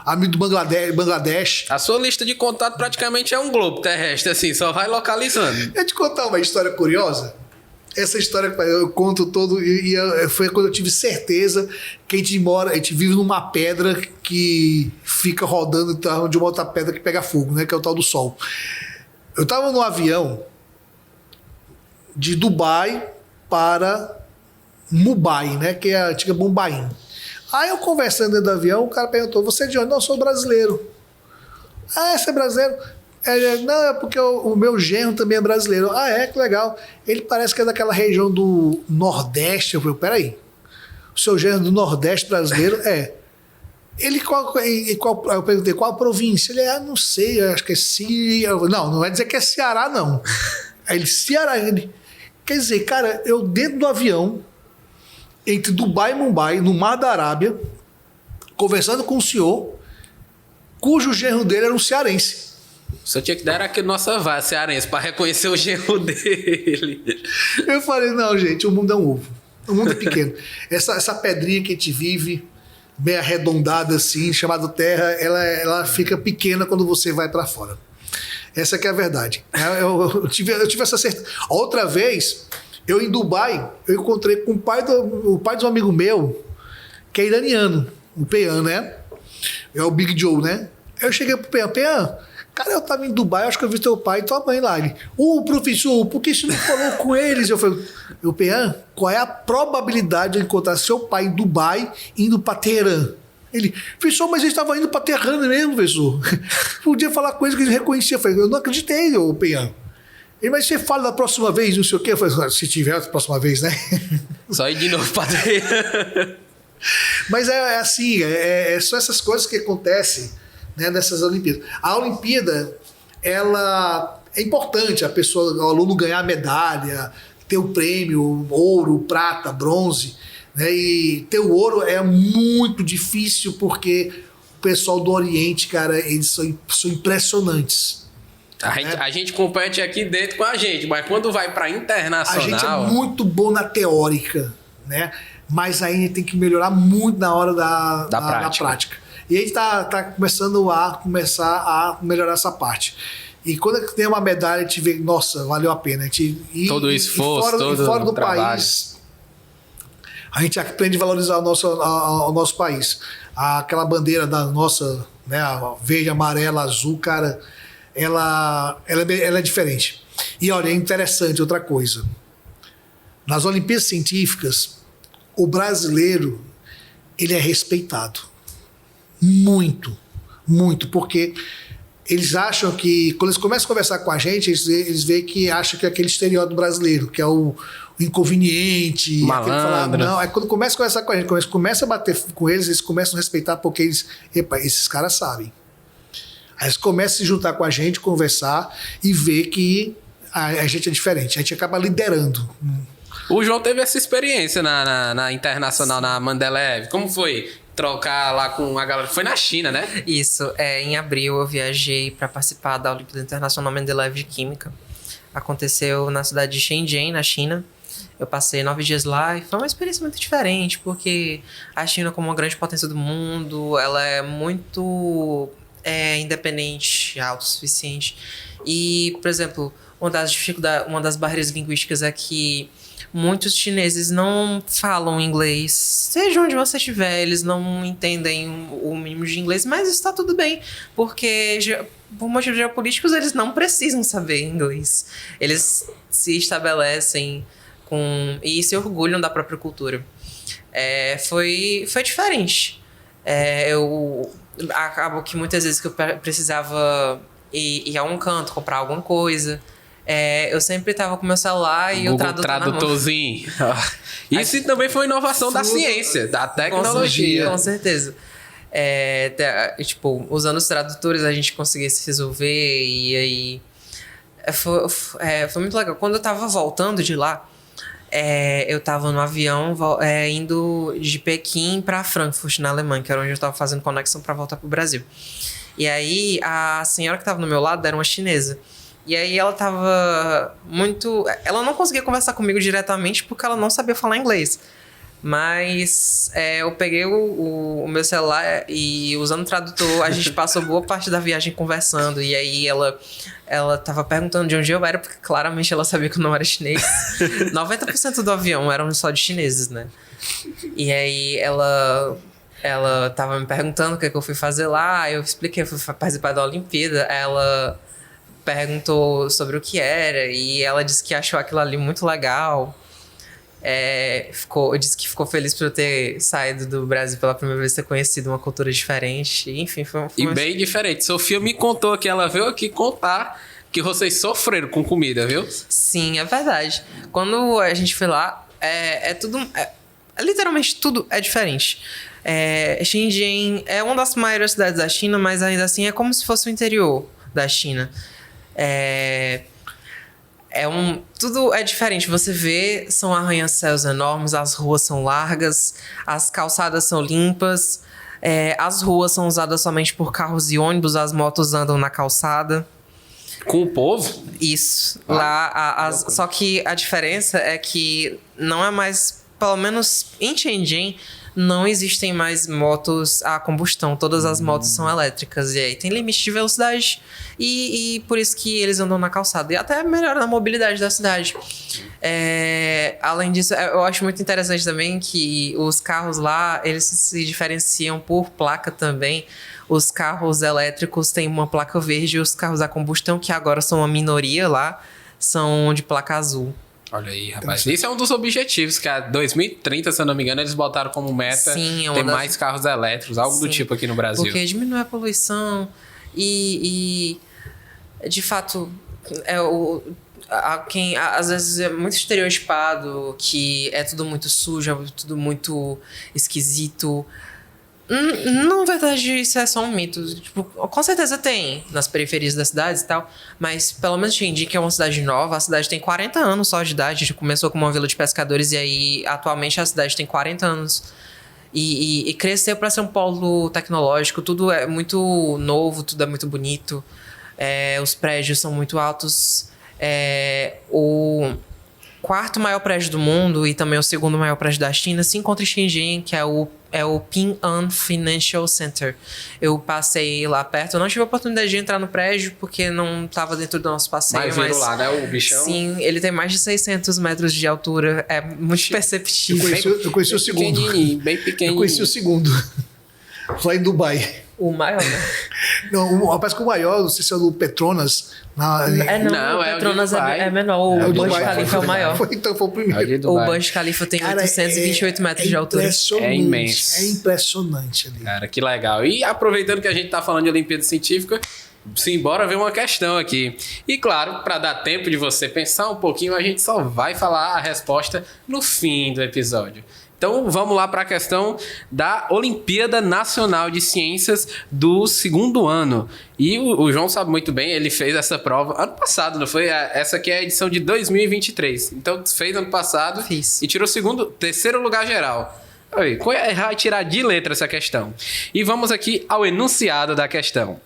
amigo do Bangladesh. A sua lista de contato praticamente é um globo terrestre, assim, só vai localizando. Eu te contar uma história curiosa. Essa história eu conto todo, e foi quando eu tive certeza que a gente vive numa pedra que fica rodando de uma outra pedra que pega fogo, né? Que é o tal do Sol. Eu estava no avião de Dubai para Mumbai, né? Que é a antiga Bombaim. Aí eu conversando dentro do avião, o cara perguntou, você é de onde? Não, eu sou brasileiro. Ah, você é brasileiro? Não, é porque o meu genro também é brasileiro. Ah, é? Que legal. Ele parece que é daquela região do Nordeste. Eu falei, peraí, o seu genro do Nordeste brasileiro? É. Ele, eu perguntei, qual província? Ele, não sei, acho que é Ceará. Não vai dizer que é Ceará, não. Aí ele, Ceará. Quer dizer, cara, eu dentro do avião, entre Dubai e Mumbai, no Mar da Arábia, conversando com um senhor, cujo genro dele era um cearense. Só tinha que dar aquele nossa vaza cearense para reconhecer o genro dele. Eu falei, não, gente, o mundo é um ovo. O mundo é pequeno. Essa pedrinha que a gente vive, bem arredondada assim, chamada Terra, ela fica pequena quando você vai para fora. Essa que é a verdade. Eu tive essa certeza. Outra vez, eu em Dubai, eu encontrei com o pai de um amigo meu, que é iraniano, o Pean, né? É o Big Joe, né? Eu cheguei pro Pean, cara, eu tava em Dubai, acho que eu vi teu pai e tua mãe lá. Ele, professor, por que você não falou com eles? Eu falei, Pean, qual é a probabilidade de encontrar seu pai em Dubai indo pra Teherã? Ele, professor, mas ele estava indo pra Teherã mesmo, professor. Podia falar coisa que ele reconhecia. Eu falei, eu não acreditei, Pean. Ele, mas você fala da próxima vez, não sei o quê. Eu falei, se tiver a próxima vez, né? Só ir de novo pra Teherã. Mas é assim, só essas coisas que acontecem, né, nessas Olimpíadas. A Olimpíada, ela é importante, o aluno ganhar medalha, ter o prêmio, ouro, prata, bronze, né, e ter o ouro é muito difícil porque o pessoal do Oriente, cara, eles são impressionantes. A gente compete aqui dentro com a gente, mas quando vai para internacional... A gente é muito bom na teórica, né? Mas aí a gente tem que melhorar muito na hora da prática. E a gente está começando a melhorar essa parte. E quando tem uma medalha, a gente vê, nossa, valeu a pena. Todo o esforço, fora do trabalho. país, a gente aprende a valorizar o nosso país. Aquela bandeira da nossa, né, a verde, amarela, azul, cara, ela é diferente. E olha, é interessante outra coisa. Nas Olimpíadas Científicas, o brasileiro, ele é respeitado. Muito, muito, porque eles acham que, quando eles começam a conversar com a gente, eles veem que acham que é aquele estereótipo brasileiro, que é o inconveniente, malandro. Não, é quando começa a conversar com a gente, começa a bater com eles começam a respeitar, porque esses caras sabem. Aí eles começam a se juntar com a gente, conversar e ver que a gente é diferente, a gente acaba liderando. O João teve essa experiência na Internacional, na Mandelev. Como foi trocar lá com a galera? Foi na China, né? Isso. Em abril eu viajei para participar da Olimpíada Internacional Mandelev de Química. Aconteceu na cidade de Shenzhen, na China. Eu passei 9 dias lá e foi uma experiência muito diferente, porque a China, como uma grande potência do mundo, ela é muito independente, autossuficiente. E, por exemplo, uma das barreiras linguísticas é que muitos chineses não falam inglês, seja onde você estiver, eles não entendem o mínimo de inglês, mas está tudo bem, porque por motivos geopolíticos eles não precisam saber inglês. Eles se estabelecem e se orgulham da própria cultura. Foi diferente. Acabou que muitas vezes que eu precisava ir a um canto, comprar alguma coisa, eu sempre estava com meu celular e o tradutorzinho. Isso também foi inovação da ciência, da tecnologia. Com certeza. Usando os tradutores a gente conseguia se resolver e aí foi muito legal. Quando eu estava voltando de lá, eu estava no avião indo de Pequim para Frankfurt, na Alemanha, que era onde eu estava fazendo conexão para voltar para o Brasil. E aí a senhora que estava do meu lado era uma chinesa. E aí ela tava ela não conseguia conversar comigo diretamente porque ela não sabia falar inglês. Mas eu peguei o meu celular e usando o tradutor, a gente passou boa parte da viagem conversando. E aí ela tava perguntando de onde eu era, porque claramente ela sabia que eu não era chinês. 90% do avião eram só de chineses, né? E aí ela tava me perguntando o que eu fui fazer lá. Eu expliquei, eu fui participar da Olimpíada. Ela perguntou sobre o que era e ela disse que achou aquilo ali muito legal. disse que ficou feliz por eu ter saído do Brasil pela primeira vez, ter conhecido uma cultura diferente. Enfim, E bem diferente. Sofia me contou que ela veio aqui contar que vocês sofreram com comida, viu? Sim, é verdade. Quando a gente foi lá, literalmente tudo é diferente. Shenzhen é uma das maiores cidades da China, mas ainda assim é como se fosse o interior da China. Tudo é diferente. Você vê, são arranha-céus enormes, as ruas são largas, as calçadas são limpas, as ruas são usadas somente por carros e ônibus, as motos andam na calçada. Com o povo? Isso. Só que a diferença é que não é mais... Pelo menos em Shenzhen, não existem mais motos a combustão. Todas as motos são elétricas. E aí tem limite de velocidade. E por isso que eles andam na calçada. E até melhora a mobilidade da cidade. Além disso, eu acho muito interessante também que os carros lá, eles se diferenciam por placa também. Os carros elétricos têm uma placa verde. E os carros a combustão, que agora são uma minoria lá, são de placa azul. Olha aí, rapaz. Isso é um dos objetivos, que a 2030, se eu não me engano, eles botaram como meta ter mais carros elétricos, algo do tipo aqui no Brasil. Porque diminui a poluição e de fato, às vezes é muito estereotipado que é tudo muito sujo, é tudo muito esquisito. Na verdade, isso é só um mito. Tipo, com certeza tem nas periferias das cidades e tal, mas pelo menos Shenzhen, que é uma cidade nova, a cidade tem 40 anos só de idade. Começou como uma vila de pescadores e aí atualmente a cidade tem 40 anos. E cresceu para ser um polo tecnológico. Tudo é muito novo, tudo é muito bonito. Os prédios são muito altos. O quarto maior prédio do mundo e também o segundo maior prédio da China se encontra em Shenzhen, que é o Ping An Financial Center. Eu passei lá perto, eu não tive a oportunidade de entrar no prédio porque não estava dentro do nosso passeio. Mas lá, né, o bichão? Sim, ele tem mais de 600 metros de altura, é muito perceptível. Eu conheci o segundo. Bem pequenininho. Eu conheci o segundo. Lá em Dubai. O maior, né? Não, parece que o maior, não sei se é o do Petronas. O Petronas é menor. O Burj Khalifa é o maior. Então foi o primeiro. O Burj Khalifa tem 828 metros de altura. É imenso. É impressionante ali. Cara, que legal. E aproveitando que a gente tá falando de Olimpíada Científica, simbora ver uma questão aqui. E claro, para dar tempo de você pensar um pouquinho, a gente só vai falar a resposta no fim do episódio. Então vamos lá para a questão da Olimpíada Nacional de Ciências do segundo ano. E o João sabe muito bem, ele fez essa prova ano passado, não foi? Essa aqui é a edição de 2023. Então fez ano passado. Fiz. E tirou terceiro lugar geral. Vai tirar de letra essa questão. E vamos aqui ao enunciado da questão.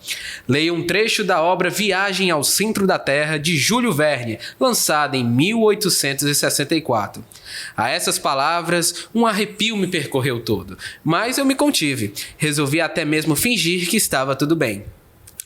Leia um trecho da obra Viagem ao Centro da Terra, de Júlio Verne, lançada em 1864. A essas palavras, um arrepio me percorreu todo, mas eu me contive. Resolvi até mesmo fingir que estava tudo bem.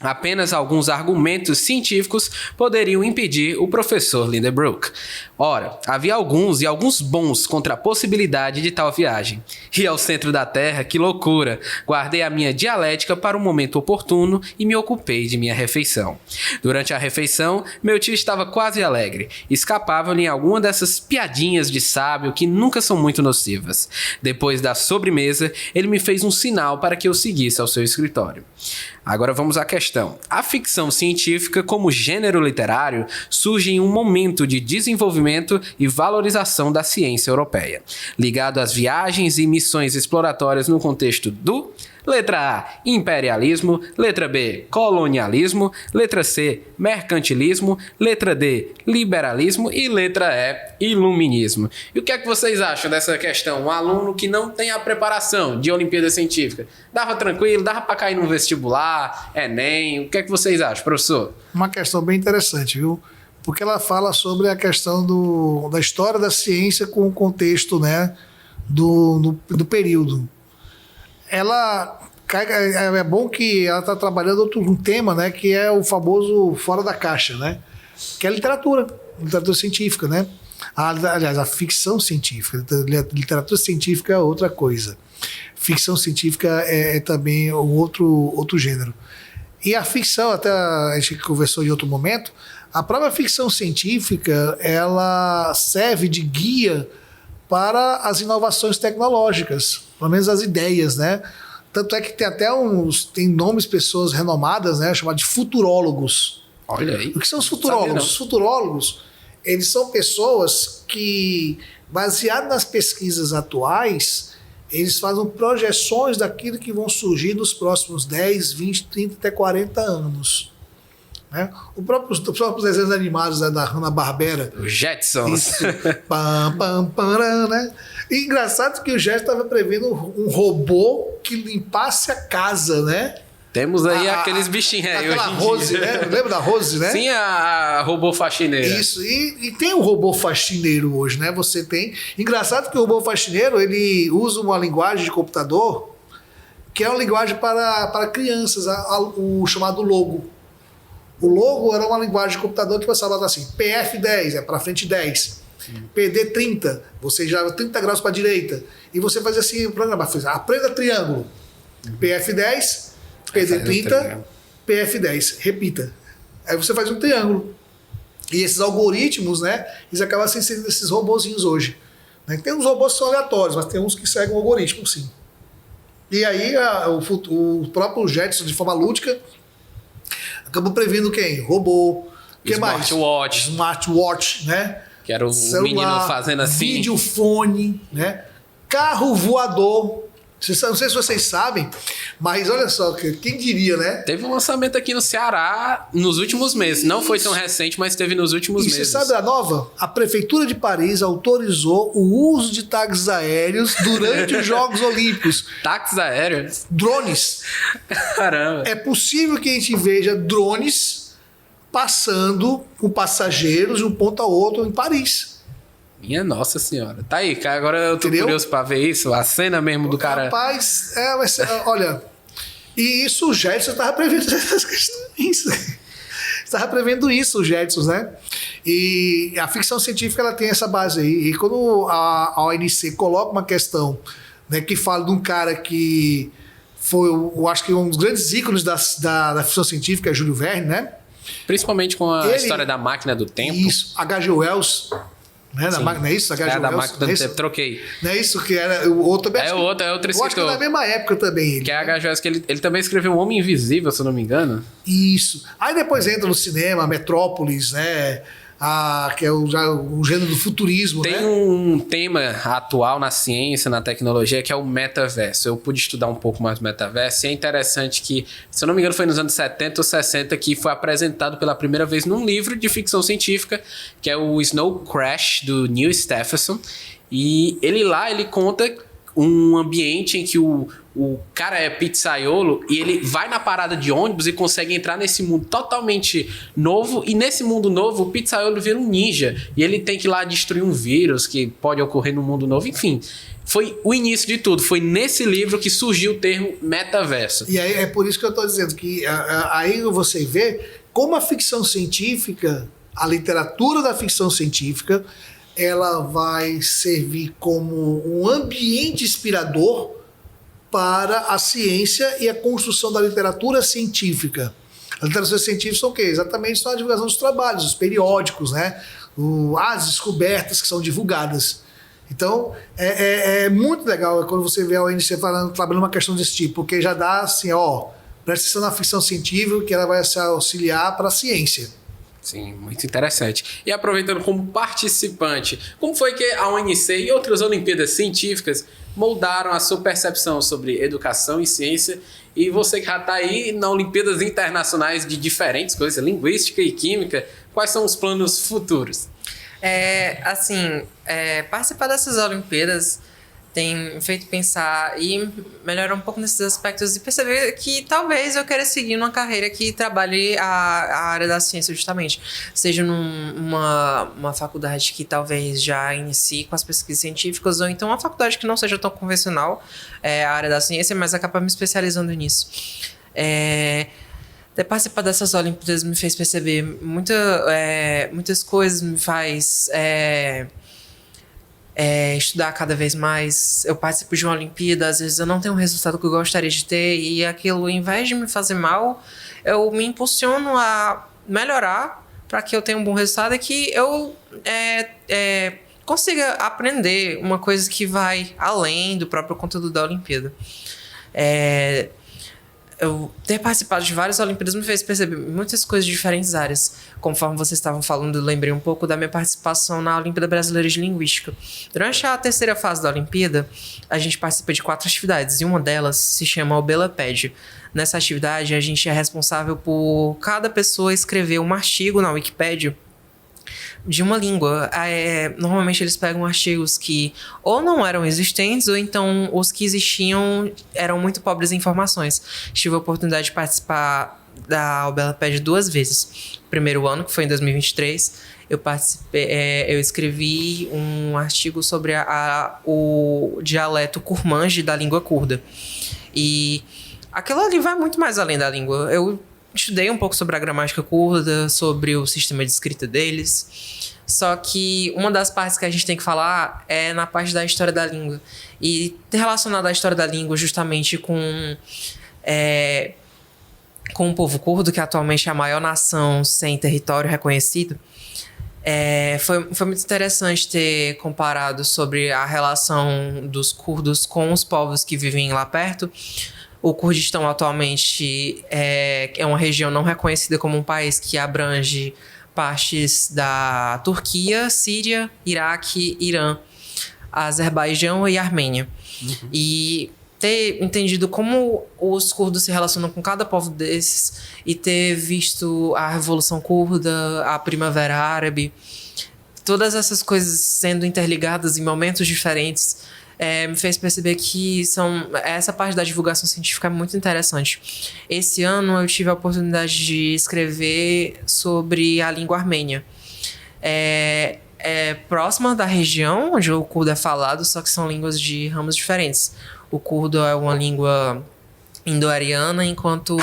Apenas alguns argumentos científicos poderiam impedir o professor Lindenbrook. Ora, havia alguns bons contra a possibilidade de tal viagem. E ao centro da Terra, que loucura! Guardei a minha dialética para o momento oportuno e me ocupei de minha refeição. Durante a refeição, meu tio estava quase alegre. Escapavam-lhe alguma dessas piadinhas de sábio que nunca são muito nocivas. Depois da sobremesa, ele me fez um sinal para que eu seguisse ao seu escritório. Agora vamos à questão. A ficção científica, como gênero literário, surge em um momento de desenvolvimento e valorização da ciência europeia, ligado às viagens e missões exploratórias no contexto do... Letra A, imperialismo. Letra B, colonialismo. Letra C, mercantilismo. Letra D, liberalismo. E letra E, iluminismo. E o que é que vocês acham dessa questão? Um aluno que não tem a preparação de Olimpíada Científica. Dava tranquilo? Dava para cair no vestibular? Enem? O que é que vocês acham, professor? Uma questão bem interessante, viu? Porque ela fala sobre a questão da história da ciência com o contexto, né, do período. Ela é bom que ela está trabalhando um tema, né, que é o famoso fora da caixa, né, que é a literatura científica, né. Aliás, a ficção científica. Literatura científica é outra coisa. Ficção científica é também outro gênero. E a ficção, até a gente conversou em outro momento, a própria ficção científica, ela serve de guia para as inovações tecnológicas, pelo menos as ideias, né? Tanto é que tem até tem nomes, pessoas renomadas, né? Chamadas de futurólogos. Olha aí. O que são os futurólogos? Os futurólogos, eles são pessoas que, baseadas nas pesquisas atuais, eles fazem projeções daquilo que vão surgir nos próximos 10, 20, 30 até 40 anos. Né? Os próprios desenhos animados da Hanna-Barbera. Os Jetsons. Isso. Pam, pam, pam, né? E engraçado que o Jetsons estava prevendo um robô que limpasse a casa, né? Temos aí aqueles bichinhos aí aquela hoje em Rose, dia. né? Lembra da Rose, né? Sim, a robô faxineira. Isso, e tem o robô faxineiro hoje, né? Você tem... Engraçado que o robô faxineiro, ele usa uma linguagem de computador que é uma linguagem para crianças, o chamado Logo. O Logo era uma linguagem de computador que você falava assim, PF10, é para frente 10. PD30, você já 30 graus para a direita. E você fazia assim, programa, aprenda triângulo. PF10, PD30, PF10, repita. Aí você faz um triângulo. E esses algoritmos, né, eles acabam sendo esses robozinhos hoje. Né? Tem uns robôs que são aleatórios, mas tem uns que seguem o algoritmo, sim. E aí o próprio Jetson, de forma lúdica, acabou prevendo quem? Robô. O que mais? Smartwatch. Smartwatch, né? Que era o Celular, menino fazendo assim. Videofone, né? Carro voador. Não sei se vocês sabem, mas olha só, quem diria, né? Teve um lançamento aqui no Ceará nos últimos meses. Não foi tão recente, mas teve nos últimos meses. Você sabe a nova? A Prefeitura de Paris autorizou o uso de táxis aéreos durante os Jogos Olímpicos. Táxis aéreos? Drones. Caramba. É possível que a gente veja drones passando com passageiros de um ponto a outro em Paris. Minha Nossa Senhora. Tá aí, cara. Agora eu tô Entendeu? curioso pra ver isso. A cena mesmo do cara. Rapaz, vai ser, olha. E isso o Jetson estava prevendo essas questões. Estava prevendo isso, o Jetson, né? E a ficção científica ela tem essa base aí. E quando a ONC coloca uma questão, né, que fala de um cara que foi, eu acho que um dos grandes ícones da ficção científica, é Júlio Verne, né? Principalmente com a história da máquina do tempo. Isso, H.G. Wells. Né? Não é isso? H.G. da máquina do tempo, troquei. Não é isso que era o outro também? É outro escritor. Eu acho que é da mesma época também. Que é H.G. Wells, que ele também escreveu Um Homem Invisível, se eu não me engano. Isso. Aí depois entra no cinema, Metrópolis, né? Que é o gênero do futurismo. Tem, né? um tema atual na ciência, na tecnologia, que é o metaverso. Eu pude estudar um pouco mais do metaverso e é interessante que, se eu não me engano, foi nos anos 70 ou 60 que foi apresentado pela primeira vez num livro de ficção científica, que é o Snow Crash, do Neil Stephenson. E ele conta um ambiente em que o cara é pizzaiolo e ele vai na parada de ônibus e consegue entrar nesse mundo totalmente novo, e nesse mundo novo o pizzaiolo vira um ninja e ele tem que ir lá destruir um vírus que pode ocorrer no mundo novo, enfim. Foi o início de tudo, foi nesse livro que surgiu o termo metaverso. E aí é por isso que eu estou dizendo que aí você vê como a ficção científica, a literatura da ficção científica, ela vai servir como um ambiente inspirador para a ciência e a construção da literatura científica. A literatura científica são o quê? Exatamente são a divulgação dos trabalhos, os periódicos, né? As descobertas que são divulgadas. Então, é muito legal quando você vê a ONC trabalhando uma questão desse tipo, porque já dá assim, presta atenção na ficção científica que ela vai se auxiliar para a ciência. Sim, muito interessante. E aproveitando como participante, como foi que a ONC e outras Olimpíadas Científicas moldaram a sua percepção sobre educação e ciência? E você que já está aí na Olimpíadas Internacionais de diferentes coisas, linguística e química, quais são os planos futuros? Participar dessas Olimpíadas tem feito pensar e melhorar um pouco nesses aspectos e perceber que talvez eu queira seguir uma carreira que trabalhe a área da ciência justamente. Seja numa faculdade que talvez já inicie com as pesquisas científicas ou então uma faculdade que não seja tão convencional a área da ciência, mas acaba me especializando nisso. Ter participado dessas Olimpíadas me fez perceber muitas coisas, me faz... estudar cada vez mais. Eu participo de uma Olimpíada, às vezes eu não tenho o resultado que eu gostaria de ter e aquilo, ao invés de me fazer mal, eu me impulsiono a melhorar para que eu tenha um bom resultado e que eu consiga aprender uma coisa que vai além do próprio conteúdo da Olimpíada. Eu ter participado de várias Olimpíadas me fez perceber muitas coisas de diferentes áreas. Conforme vocês estavam falando, eu lembrei um pouco da minha participação na Olimpíada Brasileira de Linguística. Durante a terceira fase da Olimpíada, a gente participa de 4 atividades, e uma delas se chama o Belapédia. Nessa atividade, a gente é responsável por cada pessoa escrever um artigo na Wikipédia de uma língua. Normalmente eles pegam artigos que ou não eram existentes, ou então os que existiam eram muito pobres em informações. Tive a oportunidade de participar da Belapédia 2 vezes. Primeiro ano, que foi em 2023, eu escrevi um artigo sobre o dialeto Kurmanji da língua curda. E aquilo ali vai muito mais além da língua. Eu estudei um pouco sobre a gramática curda, sobre o sistema de escrita deles. Só que uma das partes que a gente tem que falar é na parte da história da língua. E ter relacionado a história da língua justamente com o povo curdo, que atualmente é a maior nação sem território reconhecido, foi muito interessante ter comparado sobre a relação dos curdos com os povos que vivem lá perto. O Kurdistão atualmente é uma região não reconhecida como um país que abrange partes da Turquia, Síria, Iraque, Irã, Azerbaijão e Armênia. Uhum. E ter entendido como os curdos se relacionam com cada povo desses e ter visto a Revolução Curda, a Primavera Árabe, todas essas coisas sendo interligadas em momentos diferentes, me fez perceber que essa parte da divulgação científica é muito interessante. Esse ano eu tive a oportunidade de escrever sobre a língua armênia. É próxima da região onde o curdo é falado, só que são línguas de ramos diferentes. O curdo é uma língua indo-ariana, enquanto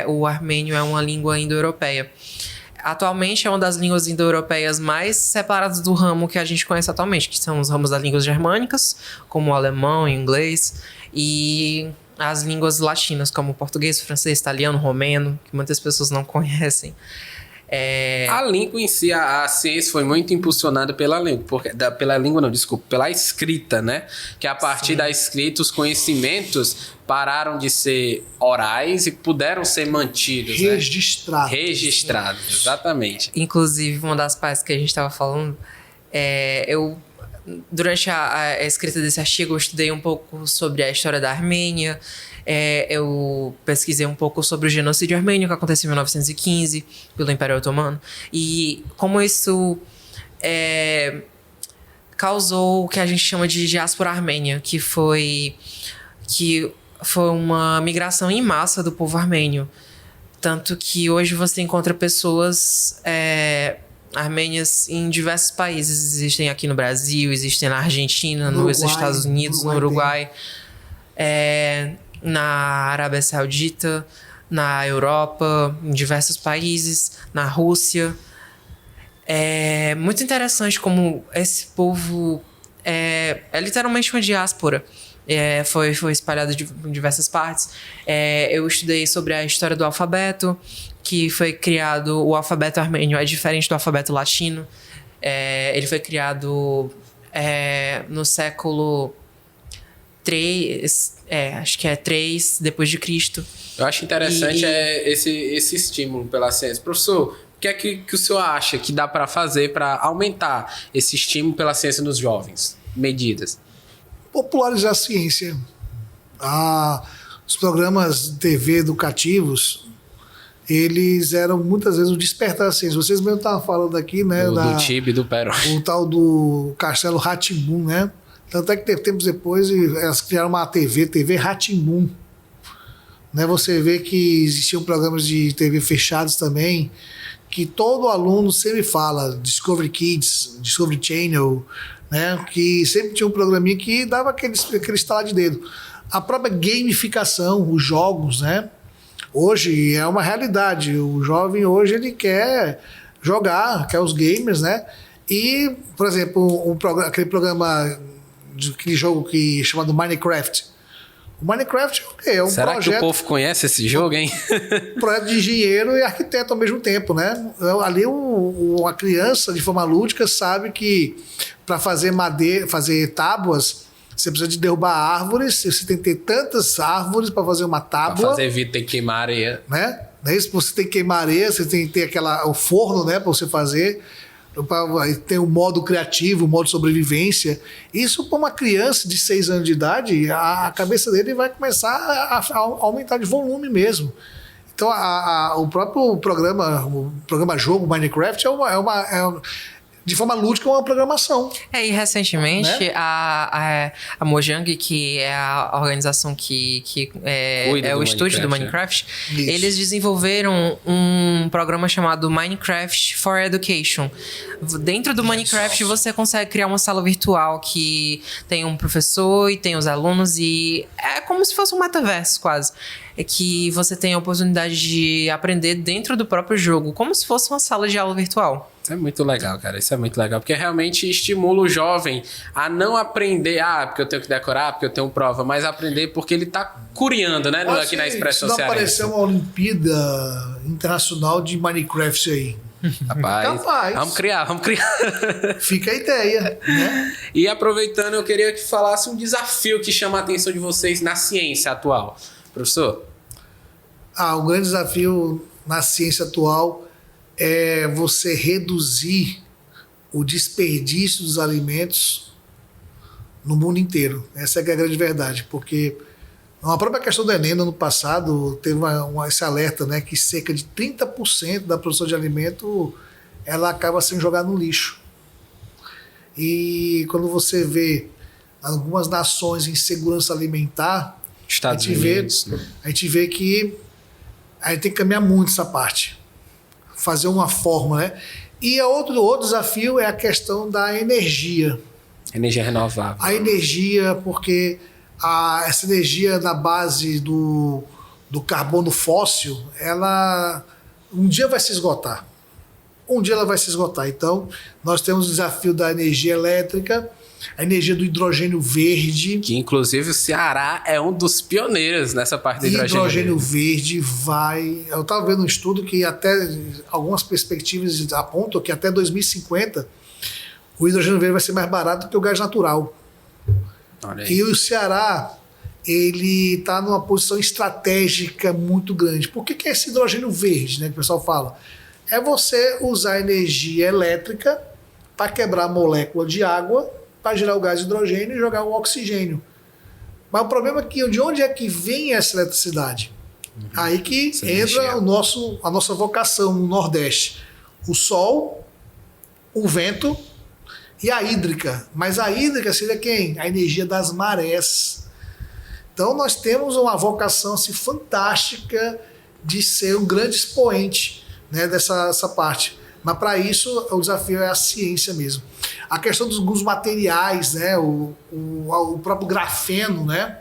o armênio é uma língua indo-europeia. Atualmente é uma das línguas indo-europeias mais separadas do ramo que a gente conhece atualmente, que são os ramos das línguas germânicas, como o alemão e o inglês, e as línguas latinas, como o português, francês, italiano, romeno, que muitas pessoas não conhecem. A língua em si, a ciência foi muito impulsionada pela língua, pela escrita, né? Que a partir da escrita os conhecimentos pararam de ser orais e puderam ser mantidos, registrados. Né? Registrados, exatamente. Inclusive, uma das partes que a gente estava falando, durante a escrita desse artigo, eu estudei um pouco sobre a história da Armênia. Eu pesquisei um pouco sobre o genocídio armênio que aconteceu em 1915 pelo Império Otomano e como isso causou o que a gente chama de diáspora armênia, que foi uma migração em massa do povo armênio. Tanto que hoje você encontra pessoas armênias em diversos países. Existem aqui no Brasil, existem na Argentina, nos Estados Unidos, no Uruguai, na Arábia Saudita, na Europa, em diversos países, na Rússia. É muito interessante como esse povo é literalmente uma diáspora. Foi espalhado em diversas partes. Eu estudei sobre a história do alfabeto, que foi criado... O alfabeto armênio é diferente do alfabeto latino. Ele foi criado no século 3, acho que é 3 depois de Cristo. Eu acho interessante esse estímulo pela ciência. Professor, o que é que o senhor acha que dá para fazer para aumentar esse estímulo pela ciência nos jovens? Medidas. Popularizar a ciência. Os programas de TV educativos, eles eram muitas vezes o despertar da ciência. Vocês mesmo estavam falando aqui, né? Do Tibi, do Perón. O tal do Castelo Rá-Tim-Bum, né? Tanto é que tempos depois elas criaram uma TV Rá-Tim-Bum. Né? Você vê que existiam programas de TV fechados também, que todo aluno sempre fala, Discovery Kids, Discovery Channel, né? Que sempre tinha um programinha que dava aquele estalar de dedo. A própria gamificação, os jogos, né? Hoje é uma realidade. O jovem hoje ele quer jogar, quer os gamers, né? E, por exemplo, aquele programa, aquele jogo chamado Minecraft. O Minecraft é um Será projeto... que o povo conhece esse jogo, hein? projeto de engenheiro e arquiteto ao mesmo tempo, né? Ali a criança, de forma lúdica, sabe que para fazer madeira, fazer tábuas, você precisa de derrubar árvores, você tem que ter tantas árvores para fazer uma tábua. Pra fazer vidro tem que queimar areia. Né? Você tem que queimar areia, você tem que ter o forno, né, para você fazer. Tem o modo criativo, o modo sobrevivência. Isso, para uma criança de 6 anos de idade, a cabeça dele vai começar a aumentar de volume mesmo. Então, o próprio programa jogo Minecraft de forma lúdica, é uma programação. E recentemente, Né? a Mojang, que é a organização que Cuida é do o estúdio do Minecraft, Minecraft, eles desenvolveram um programa chamado Minecraft for Education. Dentro do Minecraft, você consegue criar uma sala virtual que tem um professor e tem os alunos, e é como se fosse um metaverso, quase. É que você tem a oportunidade de aprender dentro do próprio jogo, como se fosse uma sala de aula virtual. Isso é muito legal, cara. Isso é muito legal. Porque realmente estimula o jovem a não aprender, porque eu tenho que decorar, porque eu tenho prova, mas aprender porque ele tá curiando, né? Aqui na Expressão Cearense. Cearense. Não apareceu uma Olimpíada Internacional de Minecraft aí. Rapaz, Capaz. vamos criar. Fica a ideia, né? E aproveitando, eu queria que falasse um desafio que chama a atenção de vocês na ciência atual. Professor? O grande desafio na ciência atual é você reduzir o desperdício dos alimentos no mundo inteiro. Essa é a grande verdade, porque na própria questão do Enem, no ano passado, teve esse alerta, né, que cerca de 30% da produção de alimento ela acaba sendo jogada no lixo. E quando você vê algumas nações em segurança alimentar, Estados Unidos. a gente vê que a gente tem que caminhar muito essa parte. Fazer uma forma, né? E outro desafio é a questão da energia. Energia renovável. A energia, porque essa energia na base do carbono fóssil, ela um dia vai se esgotar. Um dia ela vai se esgotar. Então, nós temos o desafio da energia elétrica, a energia do hidrogênio verde. Que, inclusive, o Ceará é um dos pioneiros nessa parte do hidrogênio verde vai... Eu estava vendo um estudo que até algumas perspectivas apontam que até 2050 o hidrogênio verde vai ser mais barato que o gás natural. Olha aí. E o Ceará, ele está numa posição estratégica muito grande. Por que é esse hidrogênio verde, né, que o pessoal fala? É você usar energia elétrica para quebrar a molécula de água, para gerar o gás de hidrogênio e jogar o oxigênio. Mas o problema é que de onde é que vem essa eletricidade? Aí que entra a nossa vocação no Nordeste. O sol, o vento e a hídrica. Mas a hídrica seria quem? A energia das marés. Então nós temos uma vocação assim, fantástica de ser um grande expoente, né, dessa parte. Mas para isso o desafio é a ciência mesmo. A questão dos materiais, né, o próprio grafeno, né,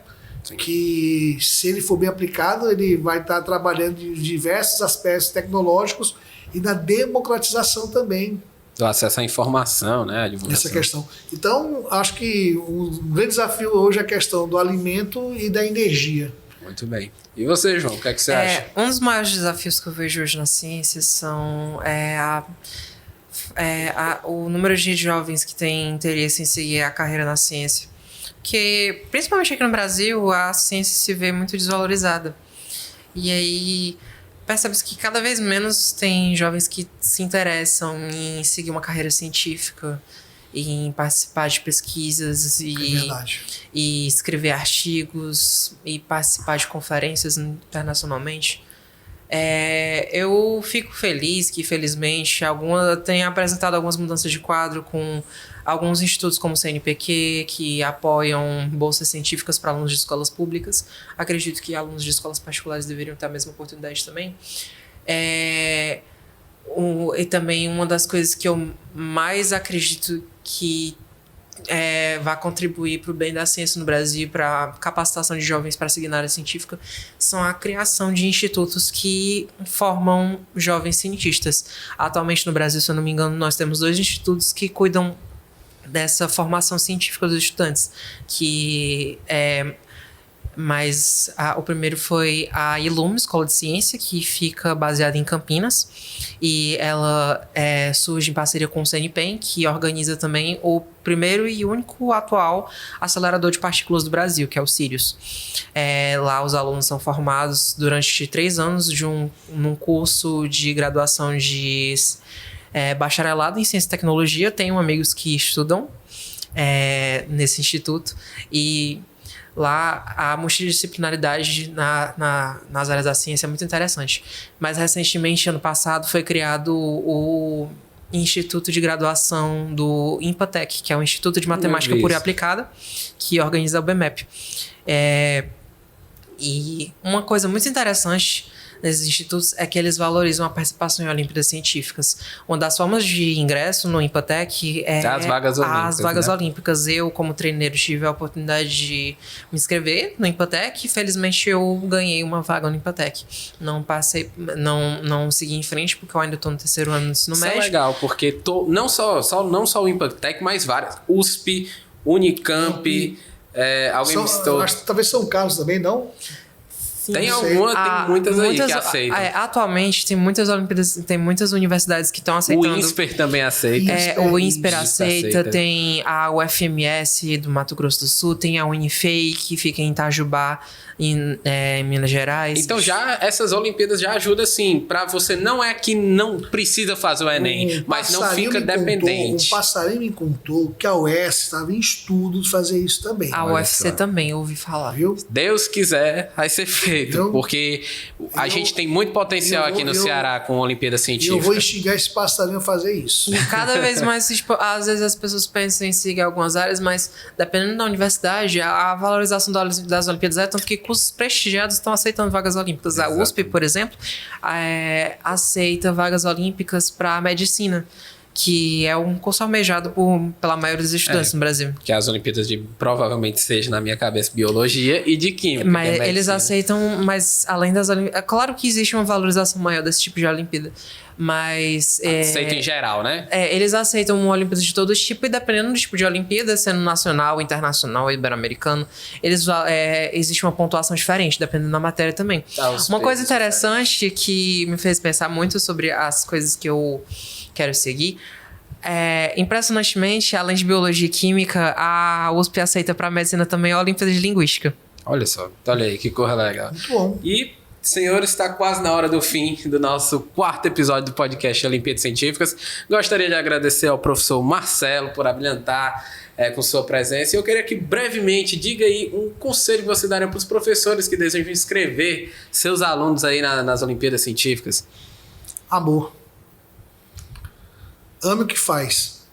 que se ele for bem aplicado, ele vai estar trabalhando em diversos aspectos tecnológicos e na democratização também. Do acesso à informação, né? A divulgação. Essa questão. Então, acho que um grande desafio hoje é a questão do alimento e da energia. Muito bem. E você, João, o que é que você acha? Um dos maiores desafios que eu vejo hoje na ciência são o número de jovens que têm interesse em seguir a carreira na ciência. Porque, principalmente aqui no Brasil, a ciência se vê muito desvalorizada. E aí, percebe-se que cada vez menos tem jovens que se interessam em seguir uma carreira científica, em participar de pesquisas e escrever artigos e participar de conferências internacionalmente. Eu fico feliz que, felizmente, tenha apresentado algumas mudanças de quadro com alguns institutos como o CNPq, que apoiam bolsas científicas para alunos de escolas públicas. Acredito que alunos de escolas particulares deveriam ter a mesma oportunidade também. E também uma das coisas que eu mais acredito que vai contribuir para o bem da ciência no Brasil, para a capacitação de jovens para seguir na área científica, são a criação de institutos que formam jovens cientistas. Atualmente no Brasil, se eu não me engano, nós temos 2 institutos que cuidam dessa formação científica dos estudantes, que Mas o primeiro foi a Ilume Escola de Ciência, que fica baseada em Campinas. E ela surge em parceria com o CNPEM, que organiza também o primeiro e único atual acelerador de partículas do Brasil, que é o Sirius. Lá os alunos são formados durante 3 anos num curso de graduação de bacharelado em Ciência e Tecnologia. Tenho amigos que estudam nesse instituto. E lá, a multidisciplinaridade nas áreas da ciência é muito interessante. Mas, recentemente, ano passado, foi criado o Instituto de Graduação do INPATEC, que é o Instituto de Matemática Pura e Aplicada, que organiza o BMEP. E uma coisa muito interessante nesses institutos é que eles valorizam a participação em Olimpíadas Científicas. Uma das formas de ingresso no INPATEC é as vagas olímpicas. As vagas olímpicas. Eu, como treineiro, tive a oportunidade de me inscrever no INPATEC e, felizmente, eu ganhei uma vaga no INPATEC. Não passei, não segui em frente, porque eu ainda estou no 3º ano do ensino médio. Isso é legal, porque não só o INPATEC, mas várias. USP, Unicamp, alguém me citou. Acho que talvez São Carlos também, não? Tem muitas aí que aceitam. Atualmente tem muitas Olimpíadas, tem muitas universidades que estão aceitando. O INSPER também aceita. O INSPER aceita, tem a UFMS do Mato Grosso do Sul, tem a Unifei, que fica em Itajubá, em Minas Gerais. Então já essas Olimpíadas já ajudam, assim, pra você não é que não precisa fazer o Enem, mas não fica dependente. Um passarinho me contou que a UES estava em estudo de fazer isso também. A UFC também, eu ouvi falar. Viu? Deus quiser, vai ser feito. Porque a gente tem muito potencial aqui no Ceará com a Olimpíada Científica. Eu vou instigar esse passarinho a fazer isso. E cada vez mais, tipo, às vezes as pessoas pensam em seguir algumas áreas, mas dependendo da universidade, a valorização das Olimpíadas é tanto que cursos prestigiados estão aceitando vagas olímpicas. Exato. A USP, por exemplo, aceita vagas olímpicas para medicina, que é um curso almejado pela maioria dos estudantes no Brasil. Que as Olimpíadas provavelmente seja, na minha cabeça, biologia e de química. Mas eles aceitam, mas além das Olimpíadas... Claro que existe uma valorização maior desse tipo de Olimpíada, mas... Aceita em geral, né? Eles aceitam Olimpíadas de todo tipo, e dependendo do tipo de Olimpíada, sendo nacional, internacional, ibero-americano, existe uma pontuação diferente, dependendo da matéria também. Uma coisa interessante que me fez pensar muito sobre as coisas que eu quero seguir. Impressionantemente, além de biologia e química, a USP aceita para medicina também a Olimpíada de Linguística. Olha só, olha aí, que coisa legal. Muito bom. E, senhores, está quase na hora do fim do nosso 4º episódio do podcast Olimpíadas Científicas. Gostaria de agradecer ao professor Marcelo por abrilhantar com sua presença. E eu queria que brevemente diga aí um conselho que você daria para os professores que desejam inscrever seus alunos aí nas Olimpíadas Científicas. Amor. Ame o que faz.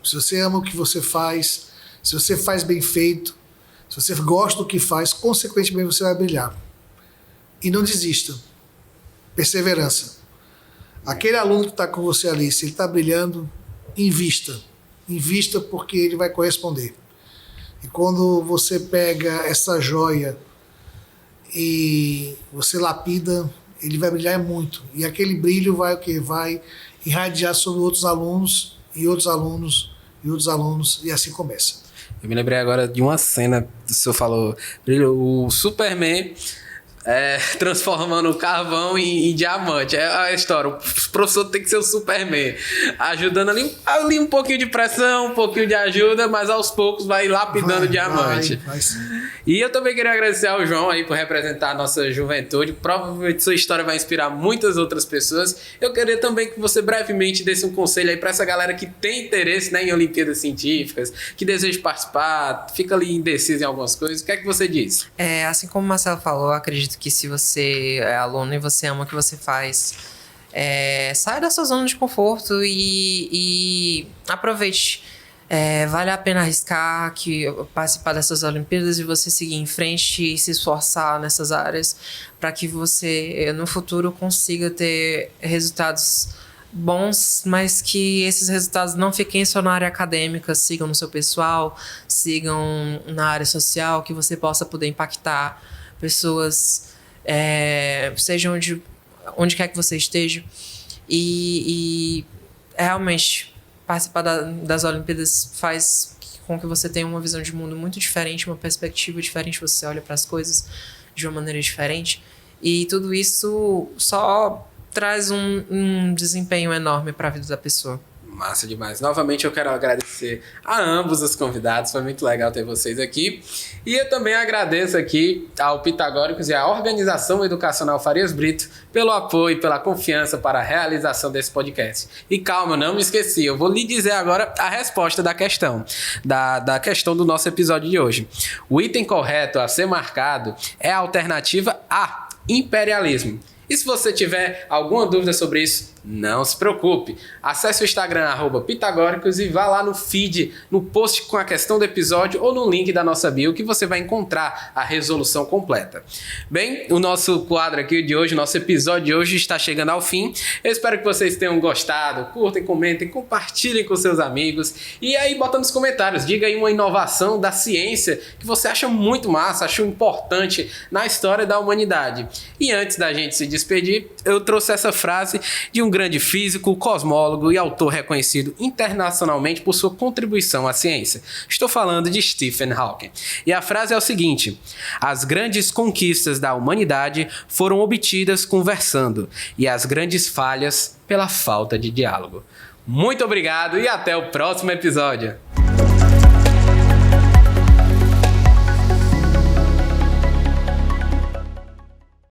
Se você ama o que você faz, se você faz bem feito, se você gosta do que faz, consequentemente você vai brilhar. E não desista. Perseverança. Aquele aluno que está com você ali, se ele está brilhando, invista. Invista, porque ele vai corresponder. E quando você pega essa joia e você lapida, ele vai brilhar muito. E aquele brilho vai o quê? Vai irradiar sobre outros alunos, e outros alunos, e outros alunos, e assim começa. Eu me lembrei agora de uma cena que o senhor falou, o Superman transformando o carvão em diamante. É a história, o professor tem que ser o Superman, ajudando ali um pouquinho de pressão, um pouquinho de ajuda, mas aos poucos vai lapidando o diamante. Vai sim. E eu também queria agradecer ao João aí por representar a nossa juventude. Provavelmente sua história vai inspirar muitas outras pessoas. Eu queria também que você brevemente desse um conselho aí para essa galera que tem interesse, né, em Olimpíadas Científicas, que deseja participar, fica ali indeciso em algumas coisas. O que é que você diz? Assim como o Marcelo falou, eu acredito que se você é aluno e você ama o que você faz, saia da sua zona de conforto e aproveite. Vale a pena arriscar, participar dessas Olimpíadas e você seguir em frente e se esforçar nessas áreas para que você, no futuro, consiga ter resultados bons, mas que esses resultados não fiquem só na área acadêmica, sigam no seu pessoal, sigam na área social, que você possa poder impactar pessoas, seja onde quer que você esteja. E realmente participar das Olimpíadas faz com que você tenha uma visão de mundo muito diferente, uma perspectiva diferente, você olha para as coisas de uma maneira diferente. E tudo isso só traz um desempenho enorme para a vida da pessoa. Massa demais. Novamente eu quero agradecer a ambos os convidados, foi muito legal ter vocês aqui. E eu também agradeço aqui ao Pitagóricos e à Organização Educacional Farias Brito pelo apoio e pela confiança para a realização desse podcast. E calma, não me esqueci, eu vou lhe dizer agora a resposta da questão, da questão do nosso episódio de hoje. O item correto a ser marcado é a alternativa A, imperialismo. E se você tiver alguma dúvida sobre isso, não se preocupe. Acesse o Instagram @pitagóricos e vá lá no feed, no post com a questão do episódio ou no link da nossa bio que você vai encontrar a resolução completa. Bem, o nosso quadro aqui de hoje, nosso episódio de hoje está chegando ao fim. Eu espero que vocês tenham gostado. Curtem, comentem, compartilhem com seus amigos. E aí bota nos comentários, diga aí uma inovação da ciência que você acha muito massa, achou importante na história da humanidade. E antes da gente se despedir, eu trouxe essa frase de um grande físico, cosmólogo e autor reconhecido internacionalmente por sua contribuição à ciência. Estou falando de Stephen Hawking. E a frase é o seguinte: as grandes conquistas da humanidade foram obtidas conversando, e as grandes falhas pela falta de diálogo. Muito obrigado e até o próximo episódio.